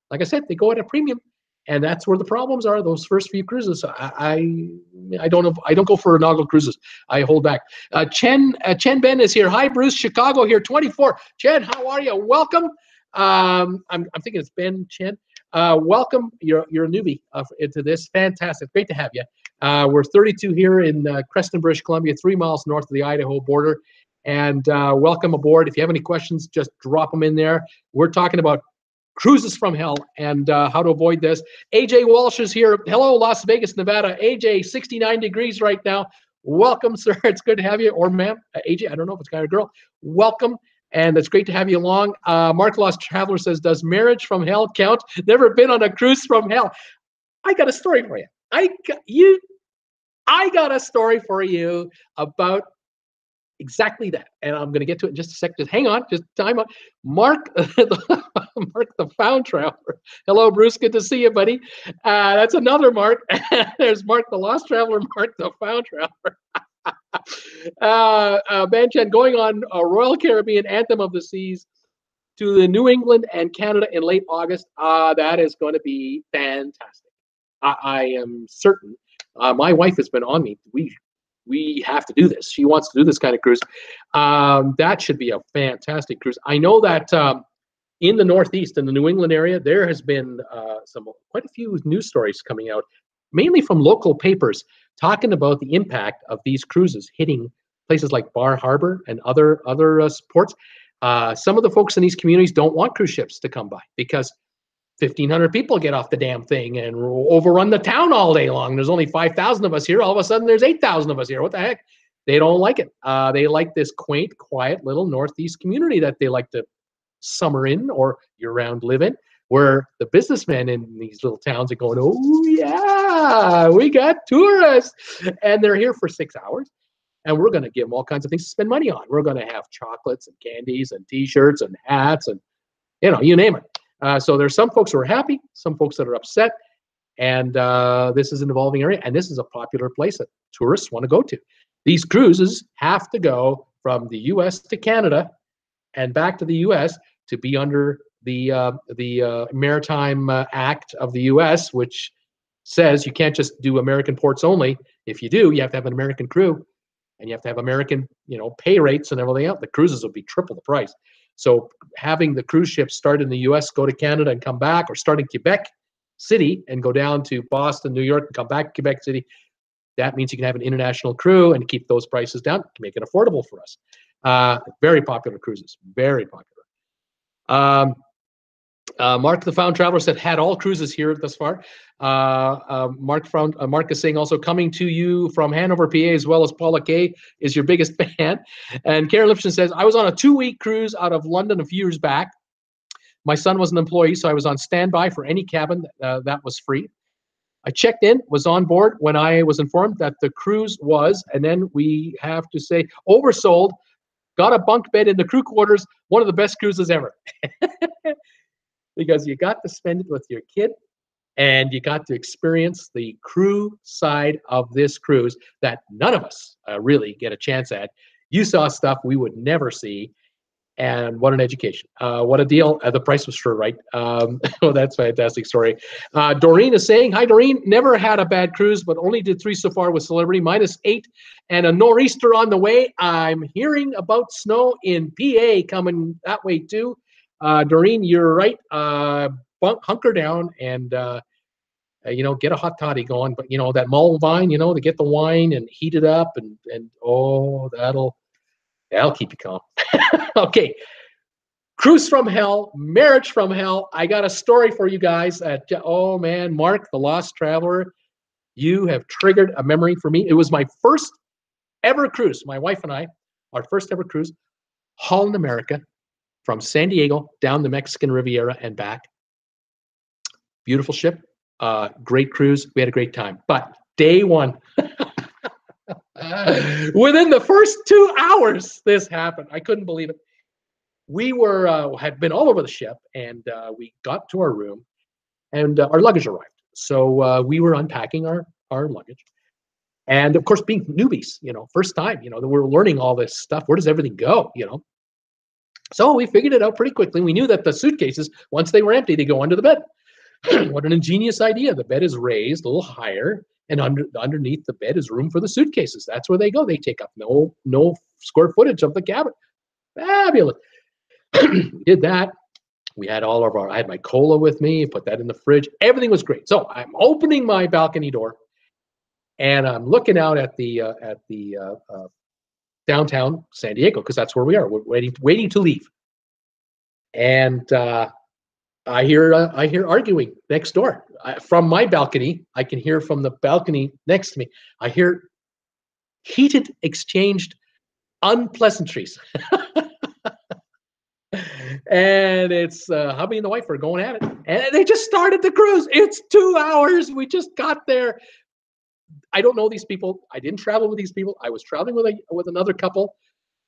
like I said, they go at a premium, and that's where the problems are. Those first few cruises, I don't go for inaugural cruises. I hold back. Chen Ben is here. Hi, Bruce. Chicago here. 24. Chen, how are you? Welcome. I'm thinking it's Ben Chen. Welcome. You're a newbie into this. Fantastic. Great to have you. We're 32 here in Creston, British Columbia, 3 miles north of the Idaho border. And welcome aboard. If you have any questions, just drop them in there. We're talking about cruises from hell and how to avoid this. AJ Walsh is here. Hello, Las Vegas, Nevada. AJ, 69 degrees right now. Welcome, sir. It's good to have you. Or ma'am. AJ, I don't know if it's guy or girl. Welcome. And it's great to have you along. Mark Lost Traveler says, does marriage from hell count? Never been on a cruise from hell. I got a story for you. I got a story for you about exactly that. And I'm going to get to it in just a sec. Just hang on. Just time on. Mark, Mark the Found Traveler. Hello, Bruce. Good to see you, buddy. That's another Mark. There's Mark the Lost Traveler, Mark the Found Traveler. Banchan going on a Royal Caribbean Anthem of the Seas to the New England and Canada in late August. That is going to be fantastic. I am certain. My wife has been on me. We have to do this. She wants to do this kind of cruise. That should be a fantastic cruise. I know that in the Northeast, in the New England area, there has been quite a few news stories coming out, mainly from local papers, talking about the impact of these cruises hitting places like Bar Harbor and other ports. Some of the folks in these communities don't want cruise ships to come by because 1,500 people get off the damn thing and overrun the town all day long. There's only 5,000 of us here. All of a sudden, there's 8,000 of us here. What the heck? They don't like it. They like this quaint, quiet little Northeast community that they like to summer in or year-round live in, where the businessmen in these little towns are going, oh, yeah, we got tourists. And they're here for 6 hours. And we're going to give them all kinds of things to spend money on. We're going to have chocolates and candies and T-shirts and hats and, you name it. So there's some folks who are happy, some folks that are upset. And this is an evolving area. And this is a popular place that tourists want to go to. These cruises have to go from the U.S. to Canada and back to the U.S. to be under the Maritime Act of the U.S., which says you can't just do American ports only. If you do, you have to have an American crew, and you have to have American, pay rates and everything else. The cruises will be triple the price. So having the cruise ships start in the U.S., go to Canada and come back, or start in Quebec City and go down to Boston, New York, and come back to Quebec City, that means you can have an international crew and keep those prices down to make it affordable for us. Very popular cruises, very popular. Mark the Found Traveler said, had all cruises here thus far. Mark is saying also, coming to you from Hanover, PA, as well as Paula Kay is your biggest fan. And Karen Lipson says, I was on a 2-week cruise out of London a few years back. My son was an employee, so I was on standby for any cabin that was free. I checked in, was on board when I was informed that the cruise was, and then we have to say, oversold, got a bunk bed in the crew quarters, one of the best cruises ever. Because you got to spend it with your kid and you got to experience the crew side of this cruise that none of us really get a chance at. You saw stuff we would never see, and what an education. What a deal. The price was sure right. Oh, that's a fantastic story. Doreen is saying, hi, Doreen. Never had a bad cruise, but only did 3 so far with Celebrity, -8, and a nor'easter on the way. I'm hearing about snow in PA coming that way too. Doreen, you're right. Hunker down and, get a hot toddy going. But, that mulled wine, to get the wine and heat it up and oh, that'll keep you calm. Okay. Cruise from hell, marriage from hell. I got a story for you guys. Oh, man, Mark, the Lost Traveler, you have triggered a memory for me. It was my first ever cruise. My wife and I, our first ever cruise, Holland America, from San Diego down the Mexican Riviera and back. Beautiful ship, great cruise. We had a great time. But day one, within the first 2 hours, this happened. I couldn't believe it. We had been all over the ship, and we got to our room, and our luggage arrived. So we were unpacking our luggage. And of course, being newbies, first time, we're learning all this stuff. Where does everything go, So we figured it out pretty quickly. We knew that the suitcases, once they were empty, they go under the bed. What an ingenious idea. The bed is raised a little higher, and underneath the bed is room for the suitcases. That's where they go. They take up no square footage of the cabin. Fabulous. Did that. We had I had my cola with me, put that in the fridge. Everything was great. So I'm opening my balcony door, and I'm looking out at the downtown San Diego, because that's where we are. We're waiting to leave. And I hear arguing next door. From my balcony, I can hear from the balcony next to me. I hear heated, exchanged unpleasantries. And it's hubby and the wife are going at it. And they just started the cruise. It's 2 hours. We just got there. I don't know these people. I didn't travel with these people. I was traveling with another couple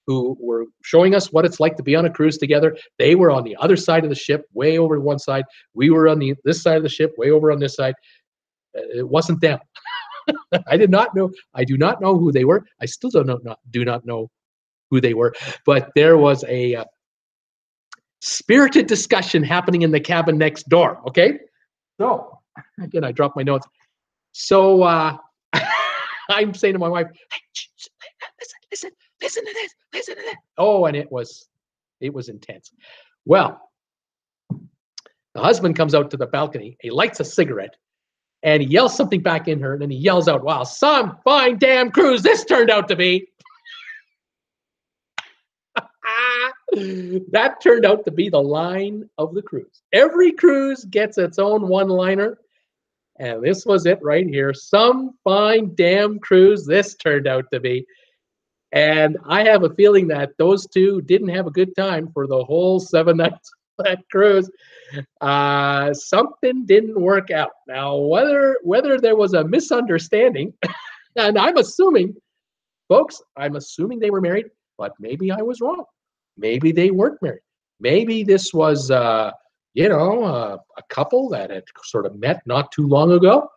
who were showing us what it's like to be on a cruise together. They were on the other side of the ship, way over one side. We were on this side of the ship, way over on this side. It wasn't them. I do not know who they were. I still do not know who they were. But there was a spirited discussion happening in the cabin next door. Okay, so again, I dropped my notes. So I'm saying to my wife, hey, listen to this. Oh, and it was intense. Well, the husband comes out to the balcony. He lights a cigarette, and he yells something back in her, and then he yells out, "Wow, some fine damn cruise this turned out to be." That turned out to be the line of the cruise. Every cruise gets its own one-liner, and this was it right here. Some fine damn cruise this turned out to be. And I have a feeling that those two didn't have a good time for the whole 7 nights of that cruise. Something didn't work out. Now, whether there was a misunderstanding, and I'm assuming they were married, but maybe I was wrong. Maybe they weren't married. Maybe this was, a couple that had sort of met not too long ago,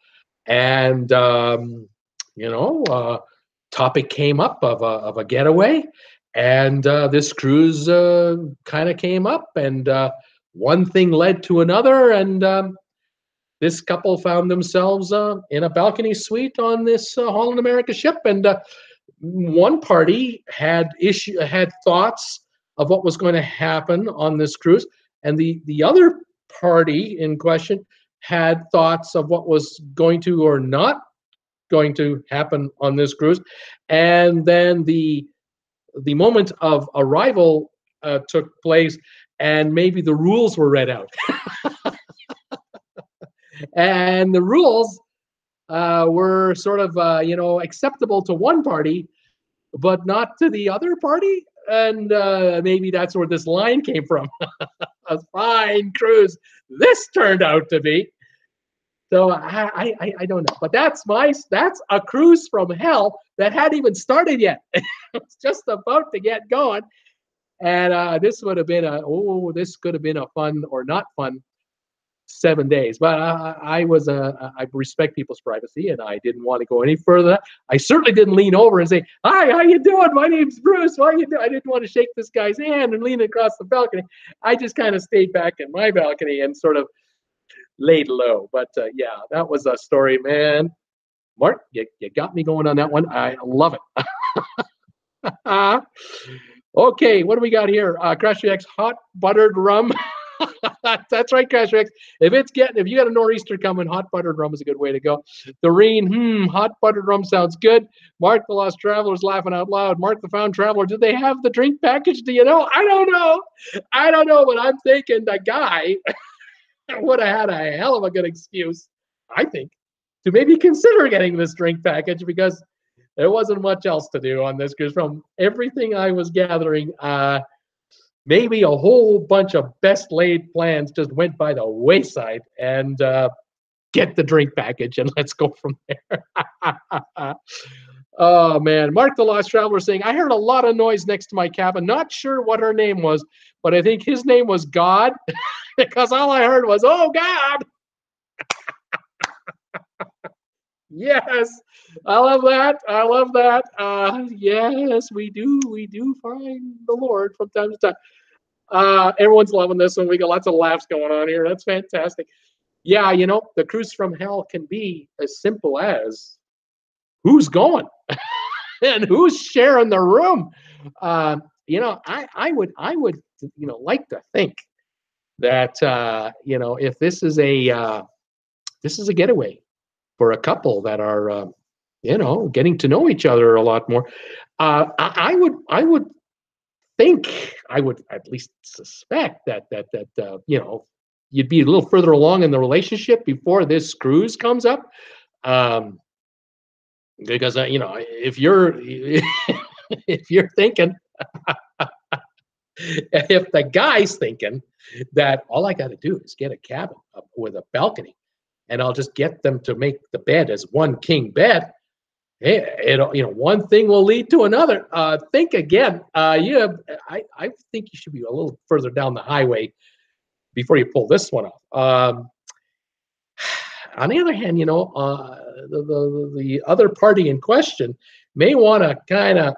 and topic came up of a getaway, and this cruise kind of came up, and one thing led to another, and this couple found themselves in a balcony suite on this Holland America ship, and one party had thoughts of what was going to happen on this cruise, and the other party in question had thoughts of what was going to or not going to happen on this cruise. And then the moment of arrival took place, and maybe the rules were read out. And the rules were sort of, acceptable to one party, but not to the other party. And maybe that's where this line came from. A fine cruise this turned out to be. So I don't know, but that's a cruise from hell that hadn't even started yet. It's just about to get going, and this could have been a fun or not fun 7 days. But I respect people's privacy, and I didn't want to go any further. I certainly didn't lean over and say, "Hi, how you doing? My name's Bruce. How you doing?" I didn't want to shake this guy's hand and lean across the balcony. I just kind of stayed back in my balcony and sort of laid low. But yeah, that was a story, man. Mark, you got me going on that one. I love it. Okay, what do we got here? Crash X hot buttered rum. That's right, Crash X. If you got a nor'easter coming, hot buttered rum is a good way to go. Doreen, hot buttered rum sounds good. Mark the Lost Traveler's laughing out loud. Mark the Found Traveler, do they have the drink package? Do you know? I don't know, but I'm thinking the guy would have had a hell of a good excuse, I think, to maybe consider getting this drink package, because there wasn't much else to do on this cruise. From everything I was gathering, maybe a whole bunch of best laid plans just went by the wayside, and get the drink package and let's go from there. Oh man, Mark the Lost Traveler saying, I heard a lot of noise next to my cabin. Not sure what her name was, but I think his name was God, because all I heard was, oh God. Yes, I love that. Yes, we do find the Lord from time to time. Everyone's loving this one. We got lots of laughs going on here. That's fantastic. Yeah, the cruise from hell can be as simple as who's going and who's sharing the room. I would like to think that if this is a getaway for a couple that are getting to know each other a lot more, I would think, I would at least suspect that you'd be a little further along in the relationship before this cruise comes up, because if you're if you're thinking if the guy's thinking that all I got to do is get a cabin with a balcony, and I'll just get them to make the bed as one king bed, one thing will lead to another. Think again. I think you should be a little further down the highway before you pull this one off. On the other hand, the other party in question may want to kind of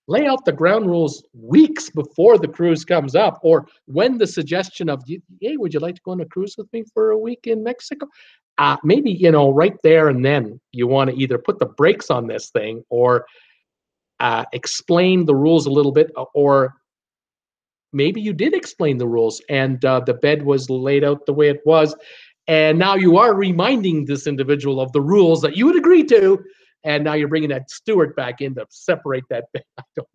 lay out the ground rules weeks before the cruise comes up, or when the suggestion of, hey, would you like to go on a cruise with me for a week in Mexico? Maybe, right there and then you want to either put the brakes on this thing, or explain the rules a little bit, or maybe you did explain the rules and the bed was laid out the way it was, and now you are reminding this individual of the rules that you would agree to, and now you're bringing that steward back in to separate that bed. I don't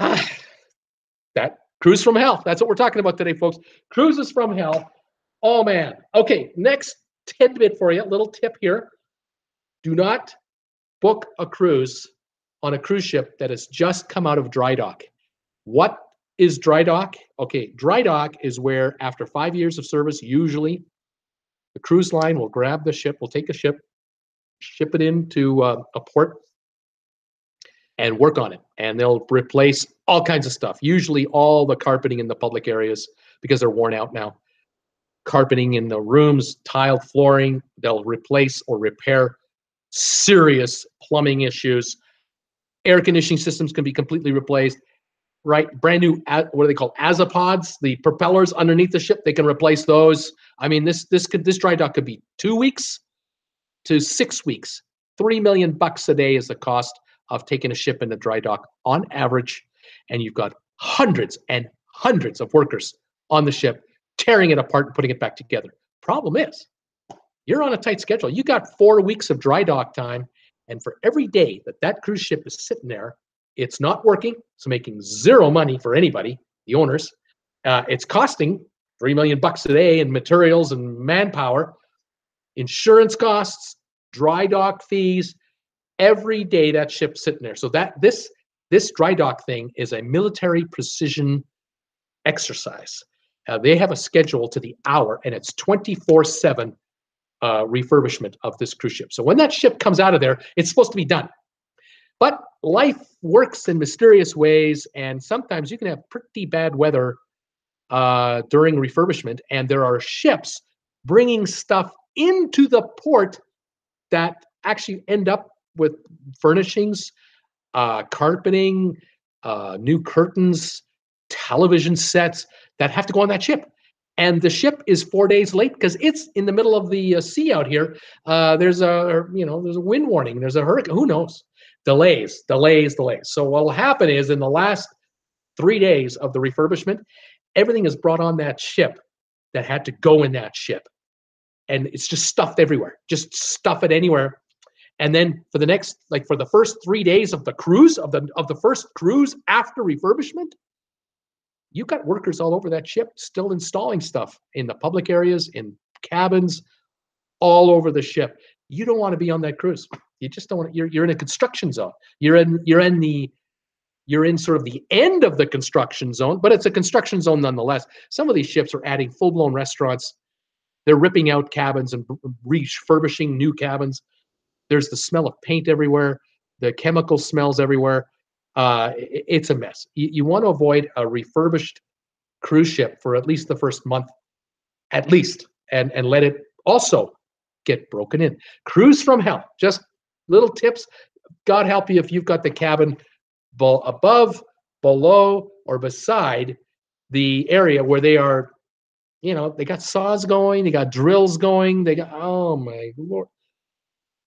know. That cruise from hell. That's what we're talking about today, folks. Cruises from hell. Oh, man. Okay, next tidbit for you, a little tip here. Do not book a cruise on a cruise ship that has just come out of dry dock. What is dry dock? Okay, dry dock is where after 5 years of service, usually the cruise line will grab the ship, will take a ship, ship it into a port, and work on it. And they'll replace all kinds of stuff, usually all the carpeting in the public areas because they're worn out now. Carpeting in the rooms, tiled flooring, they'll replace or repair serious plumbing issues. Air conditioning systems can be completely replaced. Right, brand new, what are they called? Azapods, the propellers underneath the ship, they can replace those. I mean, this dry dock could be 2 weeks to 6 weeks. $3 million a day is the cost of taking a ship into dry dock on average, and you've got hundreds and hundreds of workers on the ship tearing it apart and putting it back together. Problem is, you're on a tight schedule. You got 4 weeks of dry dock time, and for every day that cruise ship is sitting there, It's not working. It's making zero money for anybody, the owners. It's costing $3 million a day in materials and manpower, insurance costs, dry dock fees. Every day that ship's sitting there. So that this dry dock thing is a military precision exercise. They have a schedule to the hour, and it's 24/7 refurbishment of this cruise ship. So when that ship comes out of there, it's supposed to be done. But life works in mysterious ways, and sometimes you can have pretty bad weather during refurbishment, and there are ships bringing stuff into the port that actually end up with furnishings, carpeting, new curtains, television sets that have to go on that ship. And the ship is 4 days late because it's in the middle of the sea out here. There's a wind warning. There's a hurricane. Who knows? Delays. So what will happen is in the last 3 days of the refurbishment, everything is brought on that ship that had to go in that ship. And it's just stuffed everywhere. Just stuff it anywhere. And then for the first 3 days of the cruise, of the first cruise after refurbishment, you've got workers all over that ship still installing stuff in the public areas, in cabins, all over the ship. You don't want to be on that cruise. You just don't want to, you're in a construction zone. You're in sort of the end of the construction zone, but it's a construction zone nonetheless. Some of these ships are adding full-blown restaurants. They're ripping out cabins and refurbishing new cabins. There's the smell of paint everywhere. The chemical smells everywhere. It's a mess. You want to avoid a refurbished cruise ship for at least the first month, at least, and let it also get broken in. Cruise from hell. Just little tips. God help you if you've got the cabin above, below, or beside the area where they are, they got saws going, they got drills going, they got, oh my Lord,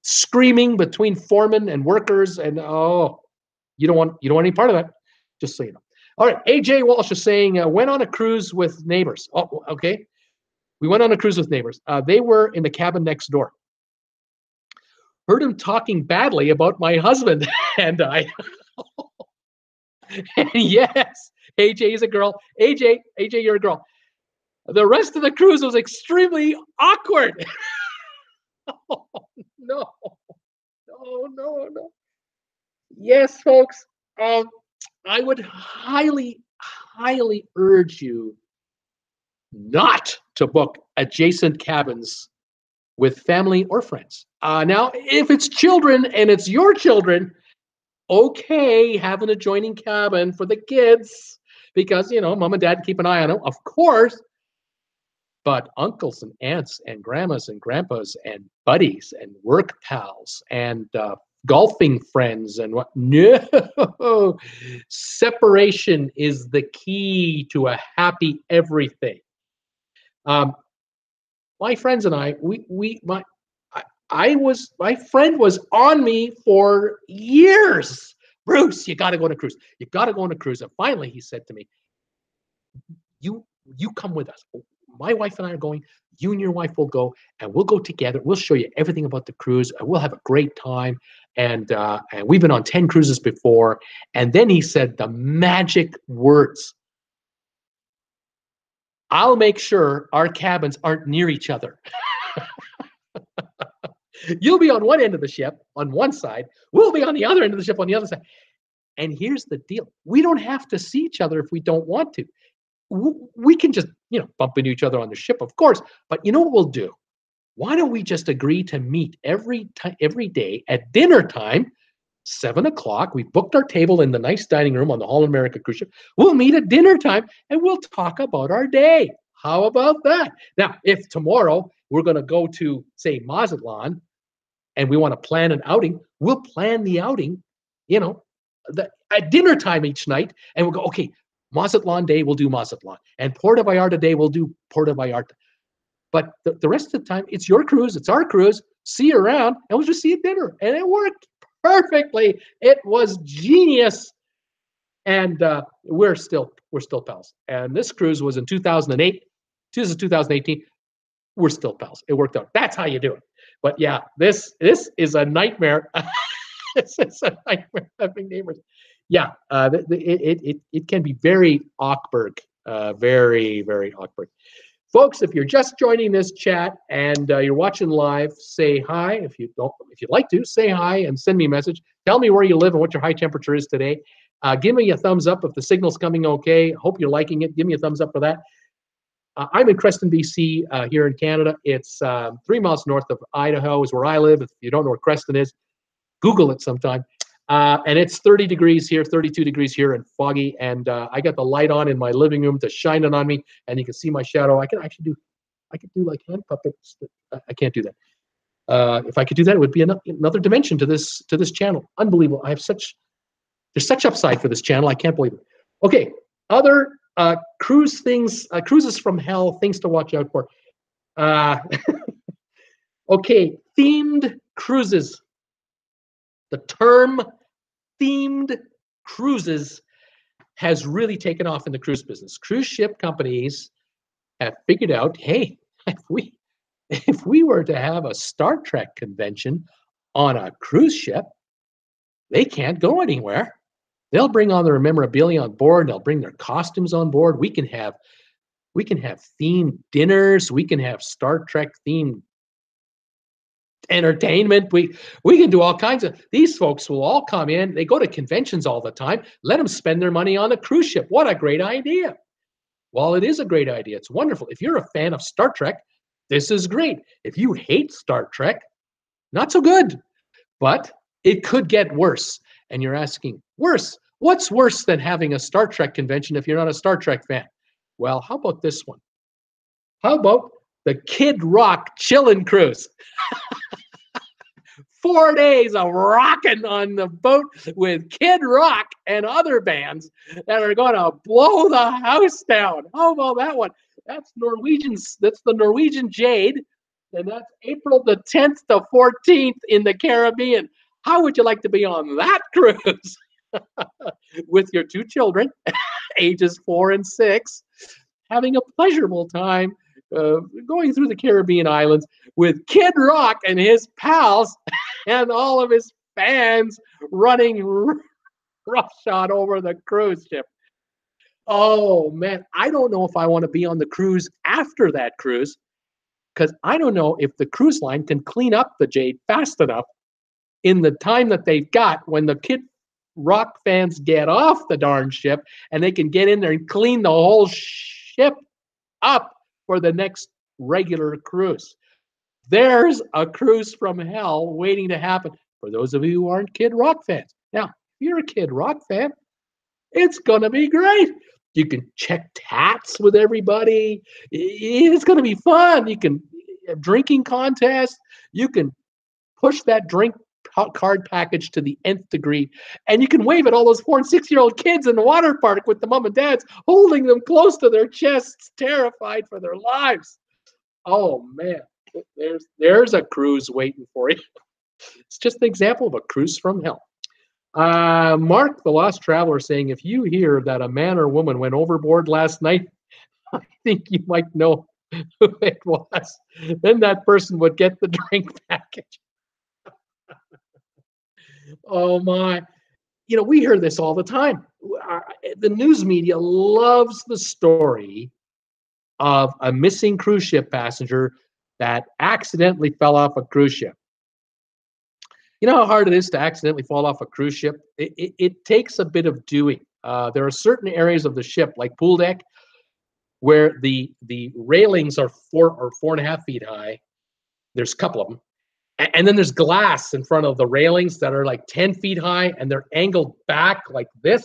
screaming between foremen and workers, and you don't want any part of that, just so you know. All right, AJ Walsh is saying, went on a cruise with neighbors. Oh, okay. We went on a cruise with neighbors. They were in the cabin next door. Heard him talking badly about my husband and I. Yes, AJ is a girl. AJ, you're a girl. The rest of the cruise was extremely awkward. Oh, no. Yes, folks. I would highly urge you not to book adjacent cabins with family or friends. Now, if it's children and it's your children, okay, have an adjoining cabin for the kids because, mom and dad keep an eye on them, of course. But uncles and aunts and grandmas and grandpas and buddies and work pals and golfing friends and what? No, separation is the key to a happy everything. My friends and I, my friend was on me for years. Bruce, you got to go on a cruise. You got to go on a cruise. And finally, he said to me, "You come with us. My wife and I are going. You and your wife will go, and we'll go together. We'll show you everything about the cruise, and we'll have a great time. And we've been on 10 cruises before." And then he said the magic words: "I'll make sure our cabins aren't near each other." You'll be on one end of the ship on one side. We'll be on the other end of the ship on the other side. And here's the deal. We don't have to see each other if we don't want to. We can just, bump into each other on the ship, of course. But you know what we'll do? Why don't we just agree to meet every day at dinner time, 7 o'clock. We booked our table in the nice dining room on the Holland America cruise ship. We'll meet at dinner time and we'll talk about our day. How about that? Now, if tomorrow we're going to go to, say, Mazatlan, and we want to plan an outing, we'll plan the outing, at dinner time each night, and we'll go, okay, Mazatlan Day, we'll do Mazatlan. And Puerto Vallarta Day, we'll do Puerto Vallarta. But the rest of the time, it's your cruise, it's our cruise, see you around, and we'll just see you at dinner. And it worked perfectly. It was genius. And we're still pals. And this cruise was in 2008. This is 2018. We're still pals. It worked out. That's how you do it. But yeah, this is a nightmare. This is a nightmare having neighbors. Yeah, it can be very awkward, very, very awkward. Folks, if you're just joining this chat and you're watching live, say hi. If you'd like to, say hi and send me a message. Tell me where you live and what your high temperature is today. Give me a thumbs up if the signal's coming okay. Hope you're liking it. Give me a thumbs up for that. I'm in Creston, BC, here in Canada. It's 3 miles north of Idaho is where I live. If you don't know where Creston is, Google it sometime. And it's 30 degrees here, 32 degrees here, and foggy. And I got the light on in my living room to shine it on me, and you can see my shadow. I could do like hand puppets. I can't do that. If I could do that, it would be another dimension to this channel. Unbelievable. There's such upside for this channel. I can't believe it. Okay, other cruises from hell, things to watch out for. Okay, themed cruises. The term themed cruises has really taken off in the cruise business. Cruise ship companies have figured out, hey, if we were to have a Star Trek convention on a cruise ship, they can't go anywhere. They'll bring all their memorabilia on board. They'll bring their costumes on board. We can have themed dinners. We can have Star Trek themed entertainment. We can do all kinds of. These folks will all come in. They go to conventions all the time. Let them spend their money on a cruise ship. What a great idea. Well, it is a great idea. It's wonderful. If you're a fan of Star Trek, this is great. If you hate Star Trek, not so good. But it could get worse. And you're asking, worse? What's worse than having a Star Trek convention if you're not a Star Trek fan? Well, how about this one? How about the Kid Rock Chillin' Cruise? 4 days of rocking on the boat with Kid Rock and other bands that are going to blow the house down. How about that one? That's Norwegians. That's the Norwegian Jade, and that's April the 10th to 14th in the Caribbean. How would you like to be on that cruise with your 2 children, ages 4 and 6, having a pleasurable time going through the Caribbean islands with Kid Rock and his pals and all of his fans running roughshod over the cruise ship? Oh, man, I don't know if I want to be on the cruise after that cruise, because I don't know if the cruise line can clean up the Jade fast enough in the time that they've got when the Kid Rock fans get off the darn ship, and they can get in there and clean the whole ship up for the next regular cruise. There's a cruise from hell waiting to happen for those of you who aren't Kid Rock fans. Now, if you're a Kid Rock fan, it's going to be great. You can check tats with everybody. It's going to be fun. You can have drinking contests. You can push that drink card package to the nth degree, and you can wave at all those 4 and 6-year-old kids in the water park with the mom and dads holding them close to their chests, terrified for their lives. Oh man, there's a cruise waiting for you. It's just an example of a cruise from hell. Mark, the Lost Traveler, saying, if you hear that a man or woman went overboard last night, I think you might know who it was. Then that person would get the drink package. Oh my. We hear this all the time. The news media loves the story of a missing cruise ship passenger that accidentally fell off a cruise ship. You know how hard it is to accidentally fall off a cruise ship? It takes a bit of doing. There are certain areas of the ship, like pool deck, where the railings are 4 or 4.5 feet high. There's a couple of them. And then there's glass in front of the railings that are like 10 feet high, and they're angled back like this,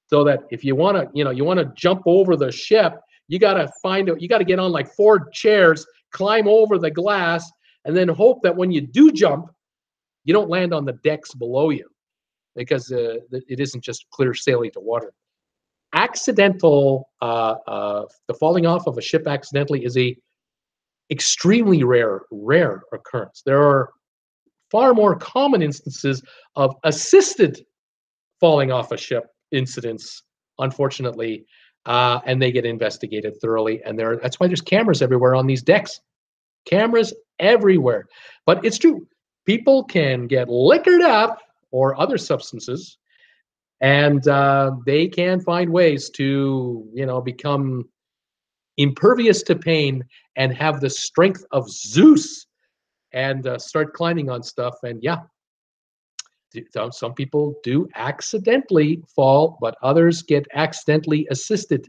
so that if you want to jump over the ship, you got to get on like 4 chairs, climb over the glass, and then hope that when you do jump, you don't land on the decks below you, because it isn't just clear sailing to water. The falling off of a ship accidentally is a extremely rare occurrence. There are far more common instances of assisted falling off a ship incidents, unfortunately, and they get investigated thoroughly. And that's why there's cameras everywhere on these decks. Cameras everywhere. But it's true. People can get liquored up or other substances And they can find ways to, become impervious to pain and have the strength of Zeus and start climbing on stuff. And yeah, some people do accidentally fall, but others get accidentally assisted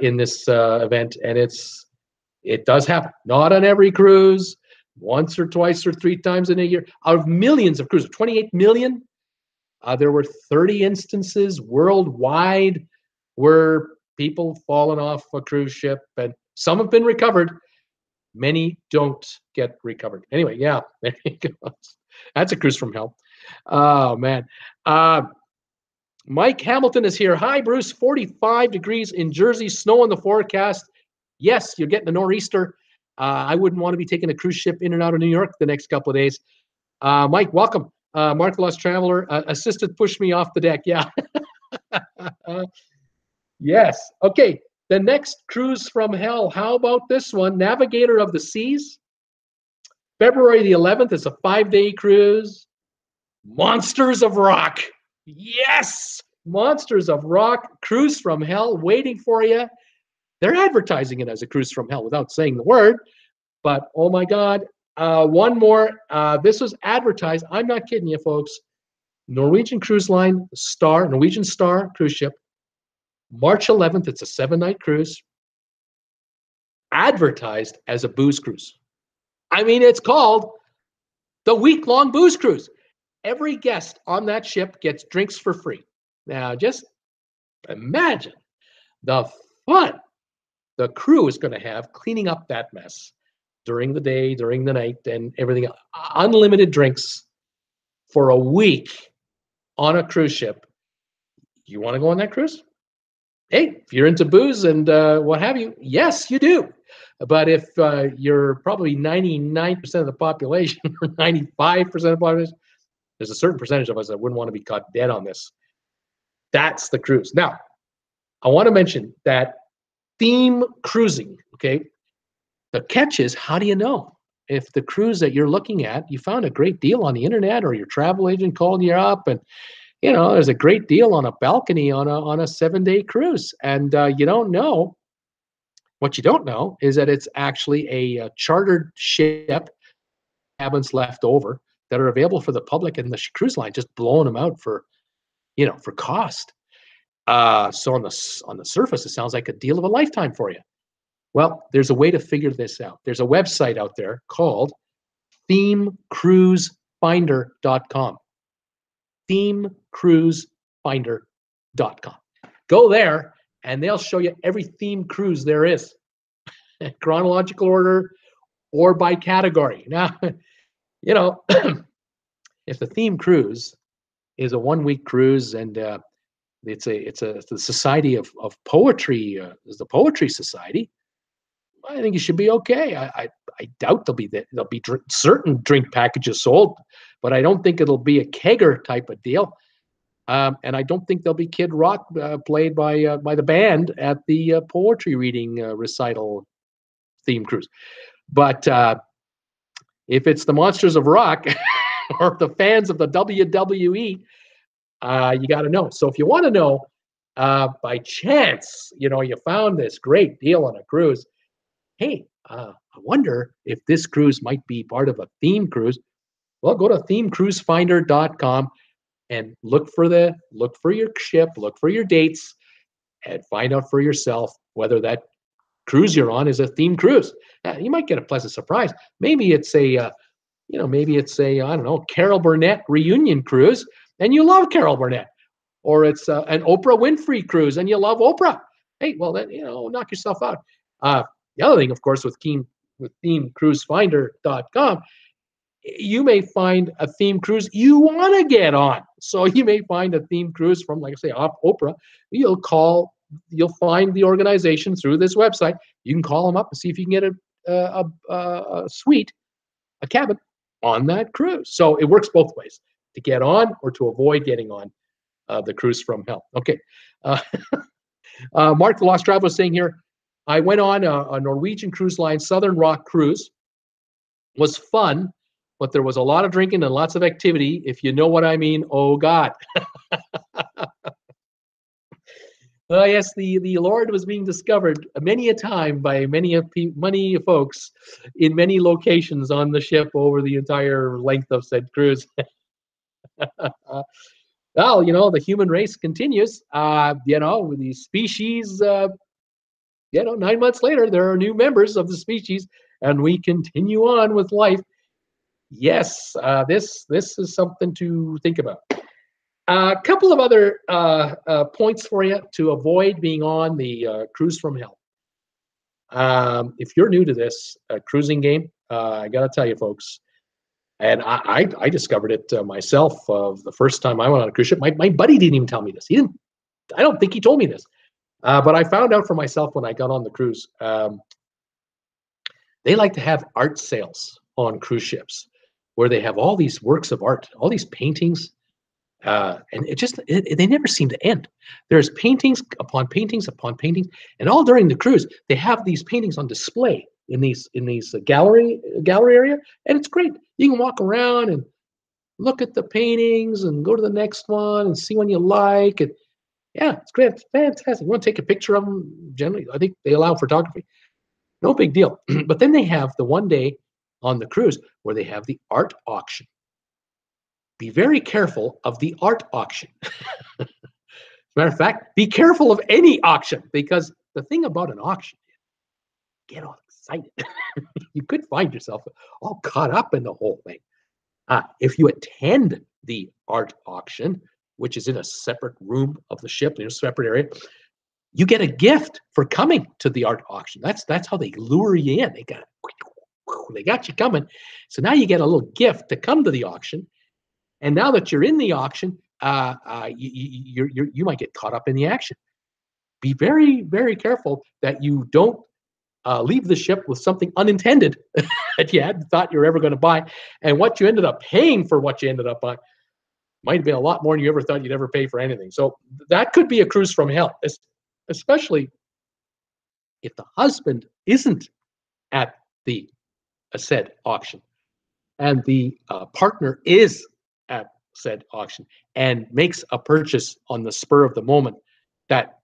in this event. And it does happen. Not on every cruise, once or twice or three times in a year. Out of millions of cruises, 28 million, there were 30 instances worldwide where people fallen off a cruise ship, and some have been recovered. Many don't get recovered. Anyway, yeah, there you go. That's a cruise from hell. Oh, man. Mike Hamilton is here. Hi, Bruce. 45 degrees in Jersey, snow in the forecast. Yes, you're getting a nor'easter. I wouldn't want to be taking a cruise ship in and out of New York the next couple of days. Mike, welcome. Mark the Lost Traveler assisted push me off the deck. Yeah. Yes. Okay. The next cruise from hell. How about this one? Navigator of the Seas. February the 11th. It's a 5-day cruise. Monsters of Rock. Yes. Monsters of Rock. Cruise from hell waiting for you. They're advertising it as a cruise from hell without saying the word. But, oh, my God. One more. This was advertised. I'm not kidding you, folks. Norwegian Cruise Line, Norwegian Star cruise ship. March 11th. It's a 7-night cruise. Advertised as a booze cruise. I mean, it's called the week-long booze cruise. Every guest on that ship gets drinks for free. Now, just imagine the fun the crew is going to have cleaning up that mess during the day, during the night, and everything. Unlimited drinks for a week on a cruise ship. You want to go on that cruise? Hey, if you're into booze and what have you, yes, you do. But if you're probably 99% of the population or 95% of the population, there's a certain percentage of us that wouldn't want to be caught dead on this. That's the cruise. Now, I want to mention that theme cruising, okay? The catch is, how do you know if the cruise that you're looking at, you found a great deal on the internet or your travel agent called you up and, there's a great deal on a balcony on a 7-day cruise, and you don't know. What you don't know is that it's actually a chartered ship, cabins left over that are available for the public, and the cruise line just blowing them out for cost. So on the surface, it sounds like a deal of a lifetime for you. Well, there's a way to figure this out. There's a website out there called themecruisefinder.com. themecruisefinder.com. Go there, and they'll show you every theme cruise there is, in chronological order or by category. Now, if the theme cruise is a 1-week cruise and it's a society of poetry, is the Poetry Society, I think you should be okay. I doubt there'll be certain drink packages sold, but I don't think it'll be a kegger type of deal. And I don't think there'll be Kid Rock played by the band at the poetry reading recital theme cruise. But if it's the Monsters of Rock or the fans of the WWE, you got to know. So if you want to know, by chance, you found this great deal on a cruise. Hey, I wonder if this cruise might be part of a theme cruise. Well, go to themecruisefinder.com and look for your ship, look for your dates, and find out for yourself whether that cruise you're on is a theme cruise. You might get a pleasant surprise. Maybe it's I don't know, Carol Burnett reunion cruise, and you love Carol Burnett, or it's an Oprah Winfrey cruise, and you love Oprah. Hey, well then knock yourself out. The other thing, of course, with themecruisefinder.com, you may find a theme cruise you want to get on. So you may find a theme cruise from, like I say, Oprah. You'll find the organization through this website. You can call them up and see if you can get a suite, a cabin on that cruise. So it works both ways, to get on or to avoid getting on the cruise from hell. Okay. Mark the Lost Traveler is saying here, I went on a Norwegian Cruise Line Southern Rock cruise. It was fun, but there was a lot of drinking and lots of activity, if you know what I mean. Oh, God. Yes, the Lord was being discovered many a time by many folks in many locations on the ship over the entire length of said cruise. Well, the human race continues. With the species, 9 months later, there are new members of the species, and we continue on with life. Yes, this is something to think about. A couple of other points for you to avoid being on the cruise from hell. If you're new to this cruising game, I got to tell you, folks, and I discovered it myself the first time I went on a cruise ship. My buddy didn't even tell me this. He didn't. I don't think he told me this, but I found out for myself when I got on the cruise. They like to have art sales on cruise ships, where they have all these works of art, all these paintings. And they never seem to end. There's paintings upon paintings upon paintings, and all during the cruise, they have these paintings on display in these gallery area, and it's great. You can walk around and look at the paintings and go to the next one and see one you like. And yeah, it's great. It's fantastic. You want to take a picture of them? Generally, I think they allow photography. No big deal. But then they have the one day on the cruise where they have the art auction. Be very careful of the art auction. As a matter of fact, be careful of any auction, because the thing about an auction, get all excited. You could find yourself all caught up in the whole thing. If you attend the art auction, which is in a separate room of the ship, in a separate area, you get a gift for coming to the art auction. That's how they lure you in. They got you coming. So now you get a little gift to come to the auction. And now that you're in the auction, you might get caught up in the action. Be very, very careful that you don't leave the ship with something unintended that you hadn't thought you were ever going to buy. And what you ended up paying for what you ended up buying might have been a lot more than you ever thought you'd ever pay for anything. So that could be a cruise from hell, especially if the husband isn't at the said auction and the partner is at said auction and makes a purchase on the spur of the moment that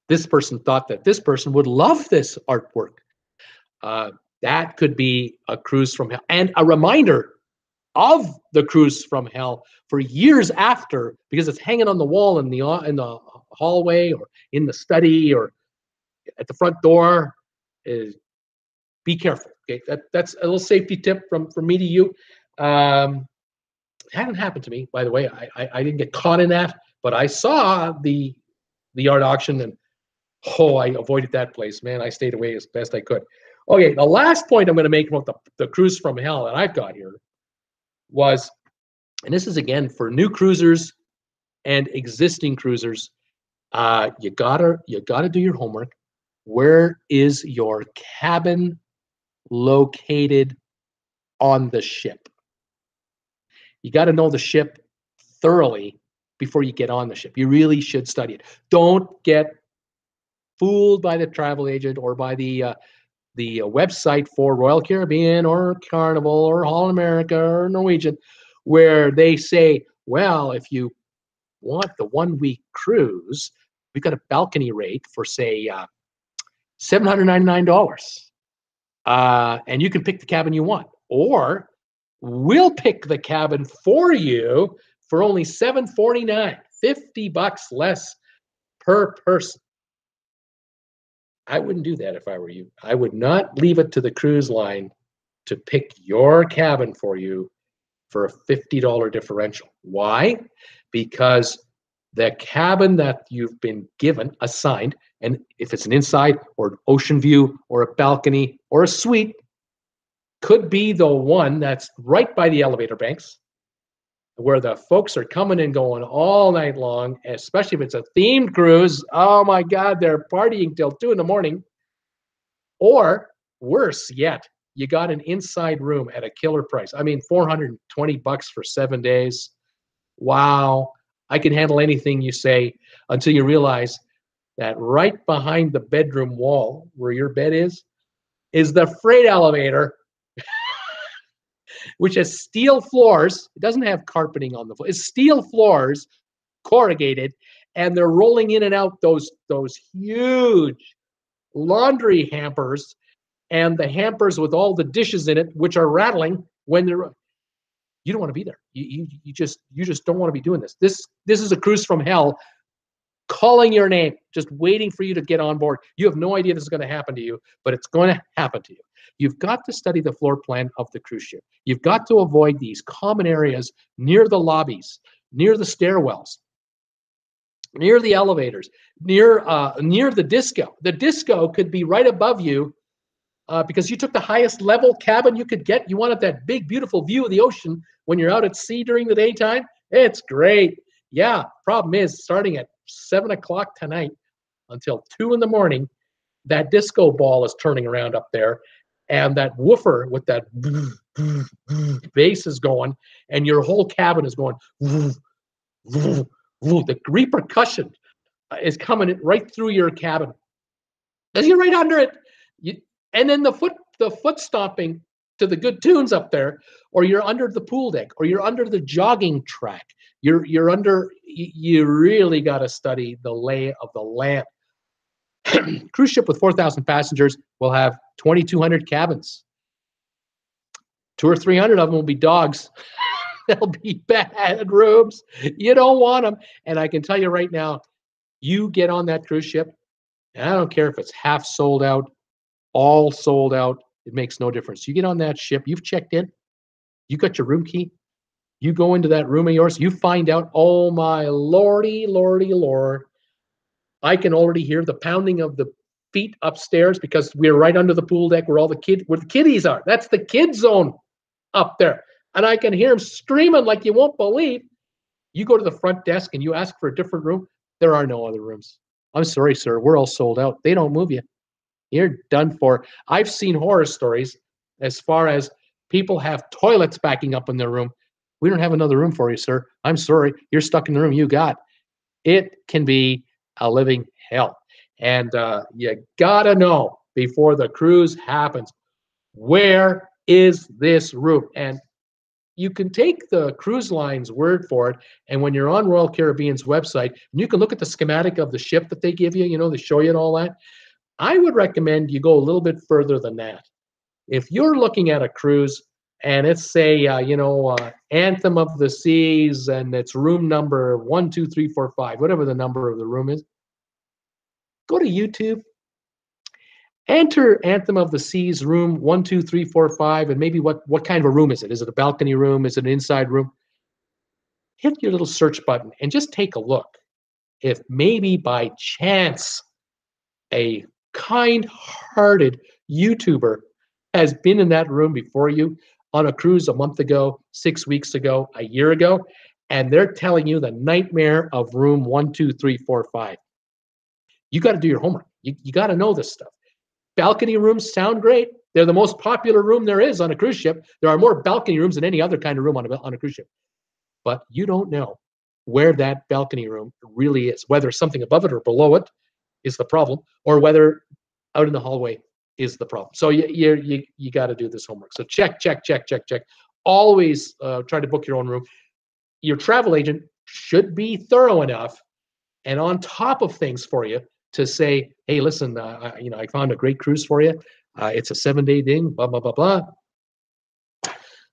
this person thought that this person would love this artwork. That could be a cruise from hell, and a reminder of the cruise from hell for years after, because it's hanging on the wall in the hallway or in the study or at the front door. Be careful. Okay, that's a little safety tip from me to you. It hadn't happened to me, by the way. I didn't get caught in that, but I saw the art auction, and I avoided that place, man. I stayed away as best I could. Okay, the last point I'm going to make about the cruise from hell that I've got here was, and this is again for new cruisers and existing cruisers, you gotta do your homework. Where is your cabin located on the ship? You got to know the ship thoroughly before you get on the ship. You really should study it. Don't get fooled by the travel agent or by the website for Royal Caribbean or Carnival or Holland America or Norwegian, where they say, well, if you want the 1 week cruise, we've got a balcony rate for, say, $799. And you can pick the cabin you want. Or we'll pick the cabin for you for only $749, $50 less per person. I wouldn't do that if I were you. I would not leave it to the cruise line to pick your cabin for you for a $50 differential. Why? Because the cabin that you've been given, assigned, and if it's an inside or an ocean view or a balcony or a suite, could be the one that's right by the elevator banks, where the folks are coming and going all night long, especially if it's a themed cruise. Oh my God, they're partying till 2 in the morning. Or worse yet, you got an inside room at a killer price. I mean, $420 for 7 days. Wow. I can handle anything you say, until you realize that right behind the bedroom wall where your bed is the freight elevator, which has steel floors. It doesn't have carpeting on the floor. It's steel floors, corrugated, and they're rolling in and out those huge laundry hampers, and the hampers with all the dishes in it, which are rattling when they're. You don't want to be there. You just don't want to be doing this. This is a cruise from hell, calling your name, just waiting for you to get on board. You have no idea this is going to happen to you, but it's going to happen to you. You've got to study the floor plan of the cruise ship. You've got to avoid these common areas near the lobbies, near the stairwells, near the elevators, near the disco. The disco could be right above you because you took the highest level cabin you could get. You wanted that big, beautiful view of the ocean when you're out at sea during the daytime. It's great. Yeah, problem is, starting at 7 o'clock tonight until 2 in the morning, that disco ball is turning around up there, and that woofer with that bass is going, and your whole cabin is going. The repercussion is coming right through your cabin, because you're right under it. And then the foot stomping to the good tunes up there, or you're under the pool deck, or you're under the jogging track. You're under. You really got to study the lay of the land. Cruise ship with 4,000 passengers will have 2,200 cabins. 200 or 300 of them will be dogs. They'll be bad rooms. You don't want them. And I can tell you right now, you get on that cruise ship, and I don't care if it's half sold out, all sold out. It makes no difference. You get on that ship, you've checked in, you got your room key, you go into that room of yours, you find out, oh my lordy, lordy, lord, I can already hear the pounding of the feet upstairs because we're right under the pool deck where the kiddies are. That's the kid zone up there. And I can hear them screaming like you won't believe. You go to the front desk and you ask for a different room. There are no other rooms. I'm sorry, sir. We're all sold out. They don't move you. You're done for. I've seen horror stories as far as people have toilets backing up in their room. We don't have another room for you, sir. I'm sorry. You're stuck in the room you got. It can be a living hell. And you got to know before the cruise happens, where is this room? And you can take the cruise line's word for it. And when you're on Royal Caribbean's website, you can look at the schematic of the ship that they give you, you know, they show you and all that. I would recommend you go a little bit further than that. If you're looking at a cruise and it's say, Anthem of the Seas, and it's room number 1, 2, 3, 4, 5, whatever the number of the room is, go to YouTube, enter Anthem of the Seas room 1, 2, 3, 4, 5, and maybe what kind of a room is it? Is it a balcony room? Is it an inside room? Hit your little search button and just take a look. If maybe by chance a kind-hearted YouTuber has been in that room before you on a cruise a month ago, 6 weeks ago, a year ago, and they're telling you the nightmare of room 1, 2, 3, 4, 5. You got to do your homework. You got to know this stuff. Balcony rooms sound great. They're the most popular room there is on a cruise ship. There are more balcony rooms than any other kind of room on a cruise ship. But you don't know where that balcony room really is, whether something above it or below it is the problem, or whether out in the hallway is the problem. So you got to do this homework. So check. Always try to book your own room. Your travel agent should be thorough enough and on top of things for you to say, hey, listen, I found a great cruise for you. It's a 7-day thing, blah, blah, blah, blah.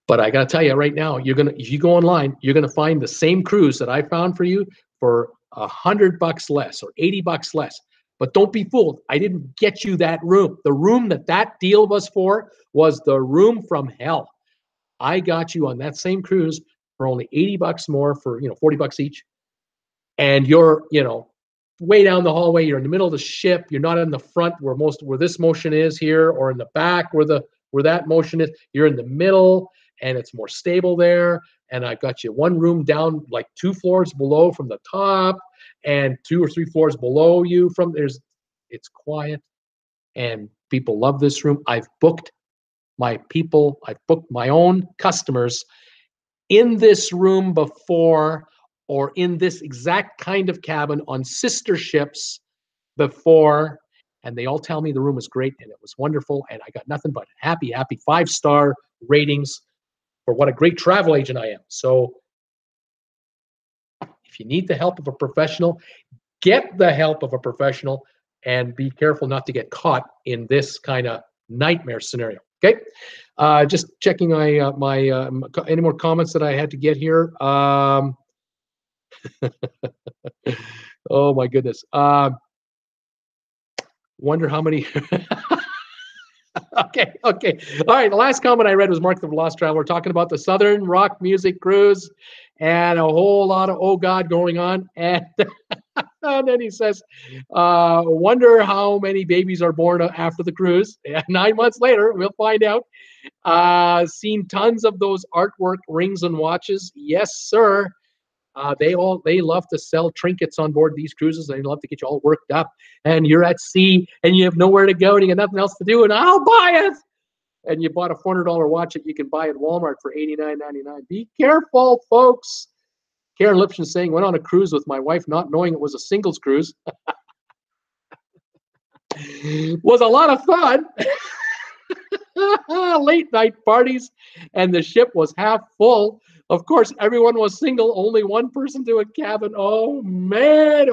But I got to tell you right now, if you go online, you're going to find the same cruise that I found for you for $100 less or $80 less. But don't be fooled. I didn't get you that room. The room that deal was for was the room from hell. I got you on that same cruise for only $80 more for, $40 each. And you're, way down the hallway. You're in the middle of the ship. You're not in the front where this motion is here, or in the back where that motion is. You're in the middle, and it's more stable there. And I got you one room down like 2 floors below from the top, and 2 or 3 floors below you from there's. It's quiet, and people love this room. I've booked my own customers in this room before, or in this exact kind of cabin on sister ships before, and they all tell me the room was great and it was wonderful, and I got nothing but happy 5-star ratings for what a great travel agent I am. So If you need the help of a professional, get the help of a professional, and be careful not to get caught in this kind of nightmare scenario. Okay, just checking any more comments that I had to get here. Oh my goodness. Wonder how many. Okay. All right. The last comment I read was Mark the Lost Traveler talking about the Southern Rock Music Cruise and a whole lot of oh God going on. And, and then he says, wonder how many babies are born after the cruise. 9 months later, we'll find out. Seen tons of those artwork rings and watches. Yes, sir. They love to sell trinkets on board these cruises. They love to get you all worked up, and you're at sea and you have nowhere to go and you got nothing else to do, and I'll buy it. And you bought a $400 watch that you can buy at Walmart for $89.99. Be careful, folks. Karen Lipson saying, went on a cruise with my wife not knowing it was a singles cruise. Was a lot of fun. Late night parties, and the ship was half full. Of course, everyone was single, only one person to a cabin. Oh, man.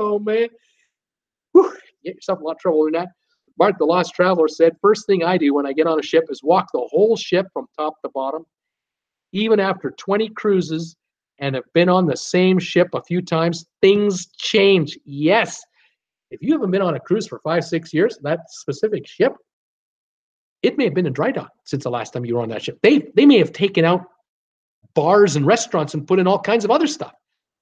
Whew, get yourself in a lot of trouble in that. Mark the Lost Traveler said, first thing I do when I get on a ship is walk the whole ship from top to bottom. Even after 20 cruises and have been on the same ship a few times, things change. Yes. If you haven't been on a cruise for 5-6 years, that specific ship, it may have been in dry dock since the last time you were on that ship. They may have taken out bars and restaurants and put in all kinds of other stuff.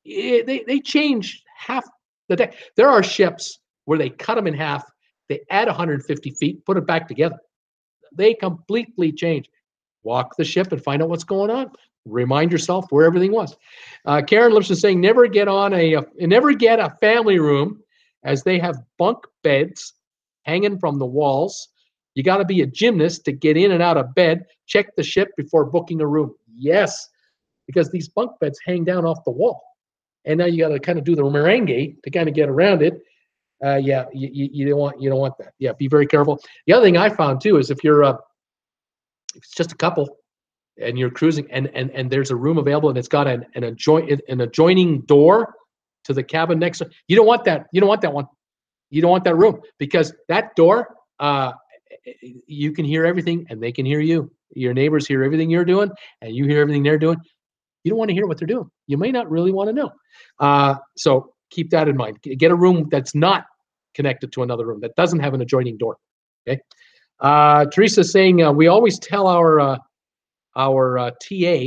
They change half the deck. There are ships where they cut them in half, they add 150 feet, put it back together. They completely change. Walk the ship and find out what's going on. Remind yourself where everything was. Karen Lipson saying, never get a family room, as they have bunk beds hanging from the walls. You got to be a gymnast to get in and out of bed. Check the ship before booking a room. Yes, because these bunk beds hang down off the wall. And now you got to kind of do the merengue to kind of get around it. Yeah, you don't want that. Yeah, be very careful. The other thing I found too is if it's just a couple and you're cruising and there's a room available and it's got an adjoining door to the cabin next to, you don't want that. You don't want that one. You don't want that room, because that door, you can hear everything and they can hear you. Your neighbors hear everything you're doing and you hear everything they're doing. You don't want to hear what they're doing. You may not really want to know. So keep that in mind. Get a room that's not connected to another room, that doesn't have an adjoining door. Okay. Teresa's saying, we always tell our TA,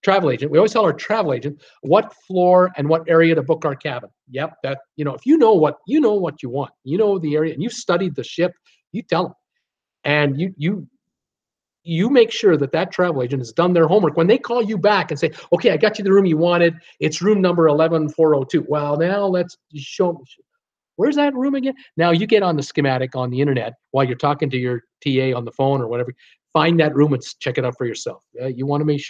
travel agent, we always tell our travel agent what floor and what area to book our cabin. Yep. That, if you know what you want, the area, and you've studied the ship, you tell them. And you make sure that travel agent has done their homework. When they call you back and say, okay, I got you the room you wanted, it's room number 11402. Well, now let's show me. Where's that room again? Now you get on the schematic on the internet while you're talking to your TA on the phone or whatever. Find that room and check it out for yourself. You want to make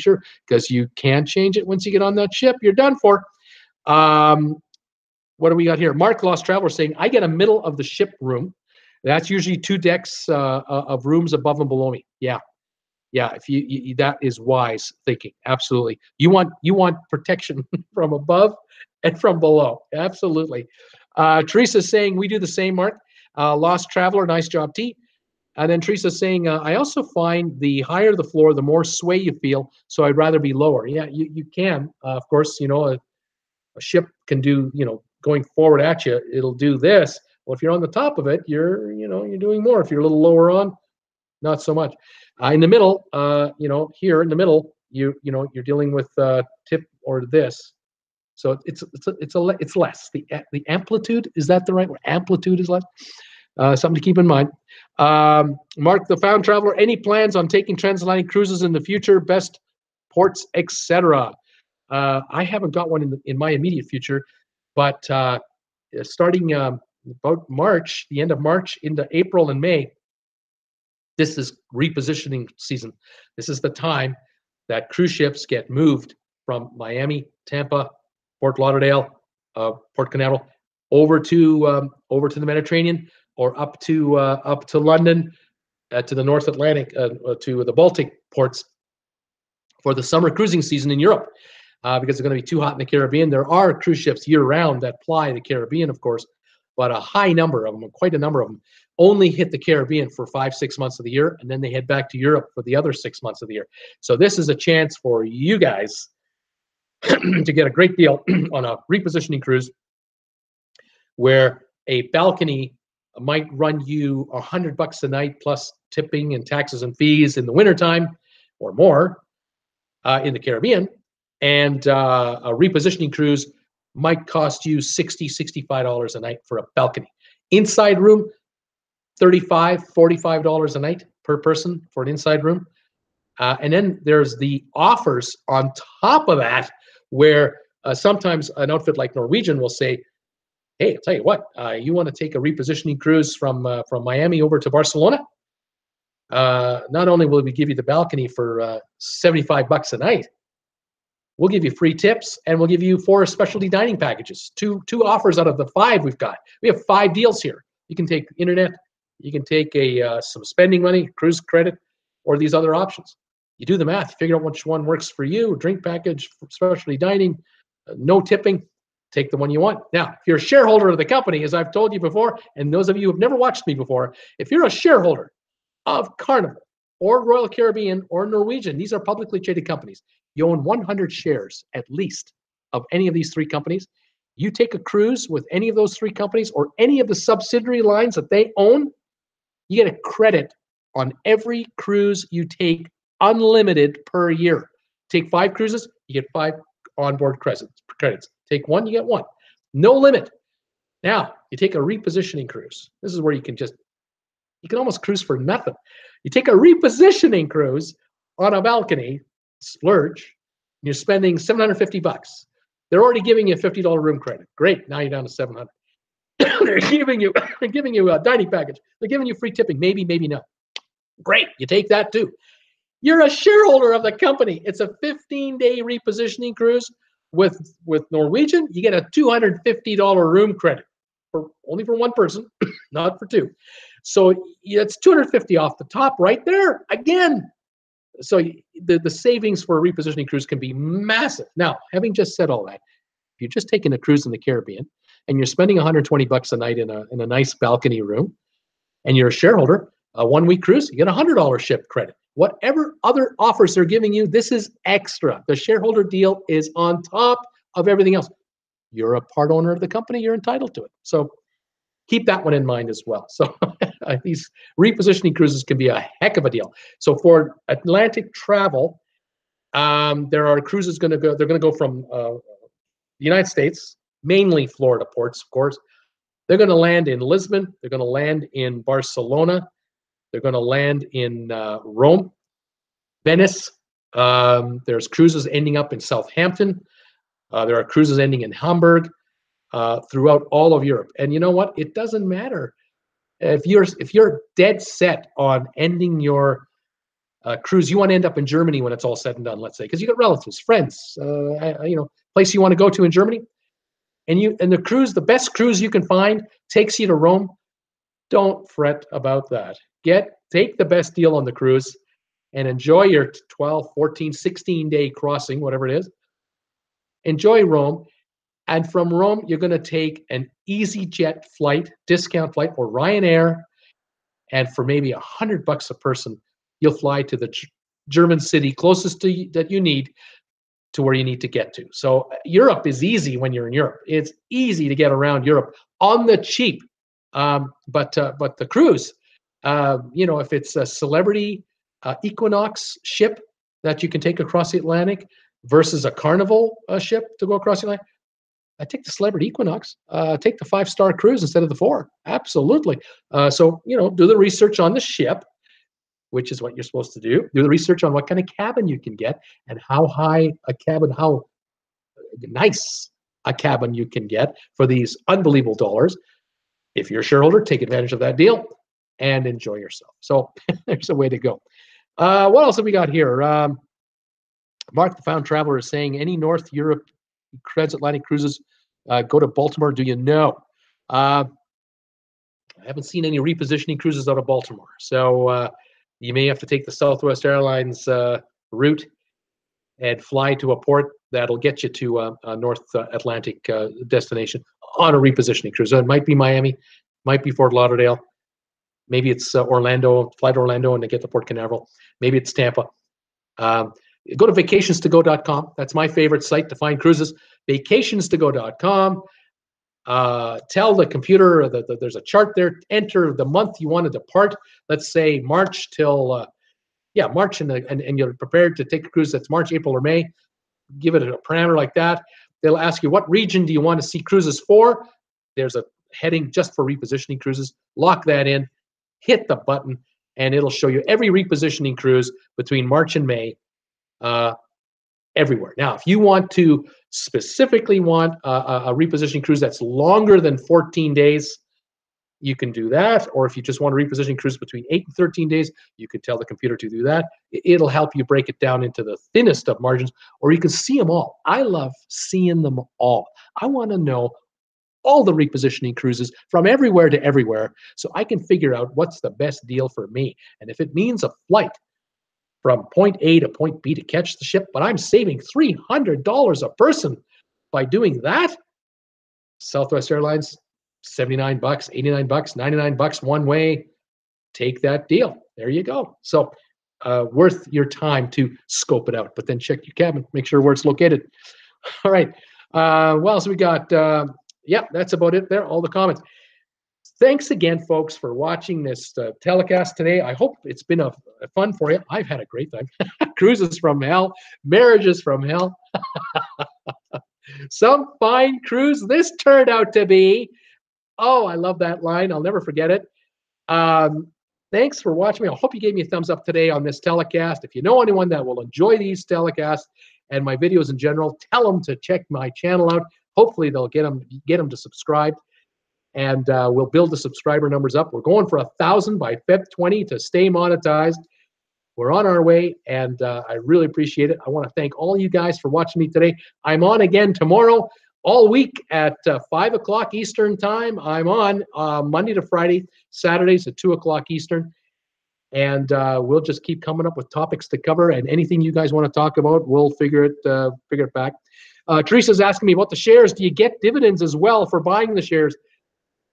sure. Because you can't change it once you get on that ship. You're done for. What do we got here? Mark Lost Traveler saying, I get a middle of the ship room. That's usually 2 decks of rooms above and below me. Yeah. If you that is wise thinking. Absolutely. You want protection from above and from below. Absolutely. Teresa's saying we do the same, Mark. Lost Traveler, nice job, T. And then Teresa's saying, I also find the higher the floor, the more sway you feel. So I'd rather be lower. Yeah, you can. Of course, a ship can do, going forward at you, it'll do this. Well, if you're on the top of it, you're doing more. If you're a little lower on, not so much. In the middle, here in the middle, you're dealing with tip or this. So it's less. The amplitude, is that the right word? Amplitude is less. Something to keep in mind. Mark the Found Traveler, any plans on taking transatlantic cruises in the future? Best ports, etc. I haven't got one in my immediate future, but starting about March, the end of March into April and May, this is repositioning season. This is the time that cruise ships get moved from Miami, Tampa, Fort Lauderdale, Port Canaveral, over to the Mediterranean, or up to London, to the North Atlantic, to the Baltic ports for the summer cruising season in Europe. because it's going to be too hot in the Caribbean. There are cruise ships year-round that ply the Caribbean, of course, but a high number of them, quite a number of them, only hit the Caribbean for 5-6 months of the year, and then they head back to Europe for the other 6 months of the year. So this is a chance for you guys to get a great deal on a repositioning cruise where a balcony might run you $100 a night plus tipping and taxes and fees in the wintertime or more in the Caribbean. And a repositioning cruise might cost you $60, $65 a night for a balcony. Inside room, $35, $45 a night per person for an inside room. And then there's the offers on top of that, where sometimes an outfit like Norwegian will say, hey, I'll tell you what, you want to take a repositioning cruise from Miami over to Barcelona? Not only will we give you the balcony for $75 a night, we'll give you free tips, and we'll give you 4 specialty dining packages. Two offers out of the 5 we've got. We have 5 deals here. You can take internet, you can take some spending money, cruise credit, or these other options. You do the math, figure out which one works for you. Drink package, specialty dining, no tipping. Take the one you want. Now, if you're a shareholder of the company, as I've told you before, and those of you who have never watched me before, if you're a shareholder of Carnival or Royal Caribbean or Norwegian, these are publicly traded companies. You own 100 shares at least of any of these 3 companies. You take a cruise with any of those 3 companies or any of the subsidiary lines that they own, you get a credit on every cruise you take, unlimited per year. Take 5 cruises, you get 5 onboard credits. Take 1, you get 1. No limit. Now, you take a repositioning cruise. This is where you can almost cruise for nothing. You take a repositioning cruise on a balcony, splurge, and you're spending $750. They're already giving you a $50 room credit. Great, now you're down to $700. they're giving you a dining package. They're giving you free tipping, maybe not. Great, you take that too. You're a shareholder of the company. It's a 15-day repositioning cruise with Norwegian. You get a $250 room credit only for 1 person, not for 2. So it's $250 off the top right there again. So the savings for a repositioning cruise can be massive. Now, having just said all that, if you're just taking a cruise in the Caribbean and you're spending $120 a night in a nice balcony room, and you're a shareholder, a 1-week cruise, you get a $100 ship credit. Whatever other offers they're giving you, this is extra. The shareholder deal is on top of everything else. You're a part owner of the company, you're entitled to it. So keep that one in mind as well. So these repositioning cruises can be a heck of a deal. So for Atlantic travel, there are cruises they're going to go from the United States, mainly Florida ports, of course. They're going to land in Lisbon. They're going to land in Barcelona. They're going to land in Rome, Venice. There's cruises ending up in Southampton. There are cruises ending in Hamburg, throughout all of Europe. And you know what? It doesn't matter if you're dead set on ending your cruise. You want to end up in Germany when it's all said and done. Let's say because you got relatives, friends, place you want to go to in Germany, and the best cruise you can find takes you to Rome. Don't fret about that. Take the best deal on the cruise and enjoy your 12, 14, 16-day crossing, whatever it is. Enjoy Rome. And from Rome, you're going to take an EasyJet flight, discount flight, or Ryanair. And for maybe $100 a person, you'll fly to the German city closest to that you need to where you need to get to. So Europe is easy when you're in Europe. It's easy to get around Europe on the cheap. But the cruise, if it's a Celebrity Equinox ship that you can take across the Atlantic versus a Carnival ship to go across the Atlantic, I take the Celebrity Equinox. Take the 5-star cruise instead of the 4. Absolutely. So do the research on the ship, which is what you're supposed to do. Do the research on what kind of cabin you can get and how high a cabin, how nice a cabin you can get for these unbelievable dollars. If you're a shareholder, take advantage of that deal and enjoy yourself. So there's a way to go. What else have we got here? Mark the Found Traveler is saying, any North Europe transatlantic cruises go to Baltimore? Do you know? I haven't seen any repositioning cruises out of Baltimore. So you may have to take the Southwest Airlines route and fly to a port that'll get you to a North Atlantic destination on a repositioning cruise. So it might be Miami, might be Fort Lauderdale, maybe it's Orlando, fly to Orlando and to get to Port Canaveral. Maybe it's Tampa. Go to vacationstogo.com. That's my favorite site to find cruises. Vacationstogo.com. Tell the computer that there's a chart there. Enter the month you want to depart. Let's say March till March, and you're prepared to take a cruise that's March, April, or May. Give it a parameter like that. They'll ask you, what region do you want to see cruises for? There's a heading just for repositioning cruises. Lock that in, hit the button, and it'll show you every repositioning cruise between March and May everywhere. Now, if you want to specifically want a repositioning cruise that's longer than 14 days, you can do that. Or if you just want a repositioning cruise between 8 and 13 days, you can tell the computer to do that. It'll help you break it down into the thinnest of margins, or you can see them all. I love seeing them all. I want to know all the repositioning cruises from everywhere to everywhere, so I can figure out what's the best deal for me. And if it means a flight from point A to point B to catch the ship, but I'm saving $300 a person by doing that, Southwest Airlines, $79, $89, $99 one way. Take that deal. There you go. So worth your time to scope it out, but then check your cabin, make sure where it's located. All right. What else we got? That's about it there. All the comments. Thanks again, folks, for watching this telecast today. I hope it's been a fun for you. I've had a great time. Cruises from hell, marriages from hell. Some fine cruise this turned out to be. Oh, I love that line. I'll never forget it. Thanks for watching me. I hope you gave me a thumbs up today on this telecast. If you know anyone that will enjoy these telecasts and my videos in general, tell them to check my channel out. Hopefully, they'll get them to subscribe, and we'll build the subscriber numbers up. We're going for 1,000 by Feb 20 to stay monetized. We're on our way, and I really appreciate it. I want to thank all you guys for watching me today. I'm on again tomorrow, all week at 5 o'clock Eastern time. I'm on Monday to Friday, Saturdays at 2 o'clock Eastern. And we'll just keep coming up with topics to cover, and anything you guys want to talk about, we'll figure it back. Teresa's asking me about the shares. Do you get dividends as well for buying the shares?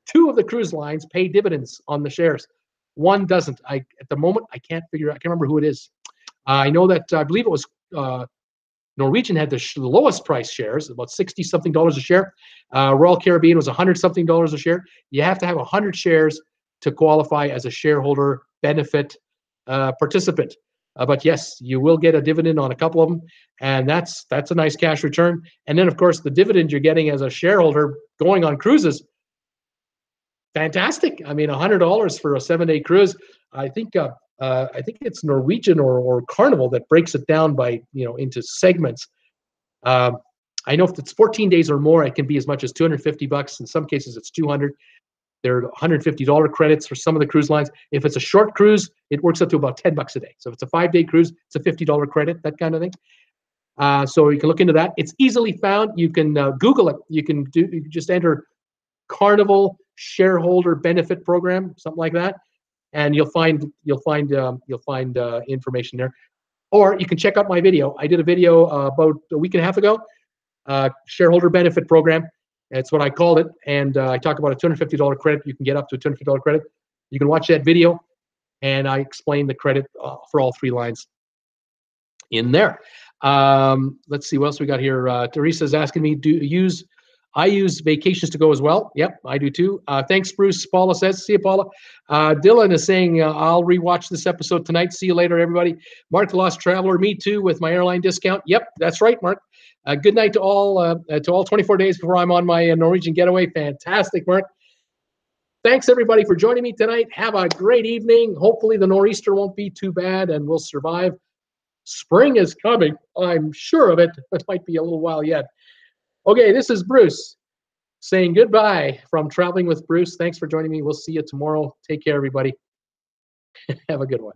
2 of the cruise lines pay dividends on the shares. One doesn't. At the moment, I can't remember who it is. I know that I believe it was Norwegian had the lowest price shares, about $60-something a share. Royal Caribbean was $100-something a share. You have to have 100 shares to qualify as a shareholder benefit participant. But yes, you will get a dividend on a couple of them, and that's a nice cash return. And then, of course, the dividend you're getting as a shareholder going on cruises, fantastic. I mean, $100 for a 7-day cruise. I think it's Norwegian or Carnival that breaks it down by into segments. I know if it's 14 days or more, it can be as much as $250. In some cases, it's $200. There are $150 credits for some of the cruise lines. If it's a short cruise, it works up to about $10 a day. So if it's a 5-day cruise, it's a $50 credit, that kind of thing. So you can look into that. It's easily found. You can Google it. You can just enter Carnival Shareholder Benefit Program, something like that, and you'll find information there. Or you can check out my video. I did a video about a week and a half ago, Shareholder Benefit Program. That's what I called it, and I talk about a $250 credit. You can get up to a $250 credit. You can watch that video, and I explain the credit for all 3 lines in there. Let's see what else we got here. Teresa's asking me, I use Vacations to Go as well. Yep, I do too. Thanks, Bruce. Paula says, see you, Paula. Dylan is saying, I'll rewatch this episode tonight. See you later, everybody. Mark the Lost Traveler, me too, with my airline discount. Yep, that's right, Mark. Good night to all 24 days before I'm on my Norwegian getaway. Fantastic, Mark. Thanks, everybody, for joining me tonight. Have a great evening. Hopefully the nor'easter won't be too bad, and we'll survive. Spring is coming. I'm sure of it. It might be a little while yet. Okay, this is Bruce saying goodbye from Traveling with Bruce. Thanks for joining me. We'll see you tomorrow. Take care, everybody. Have a good one.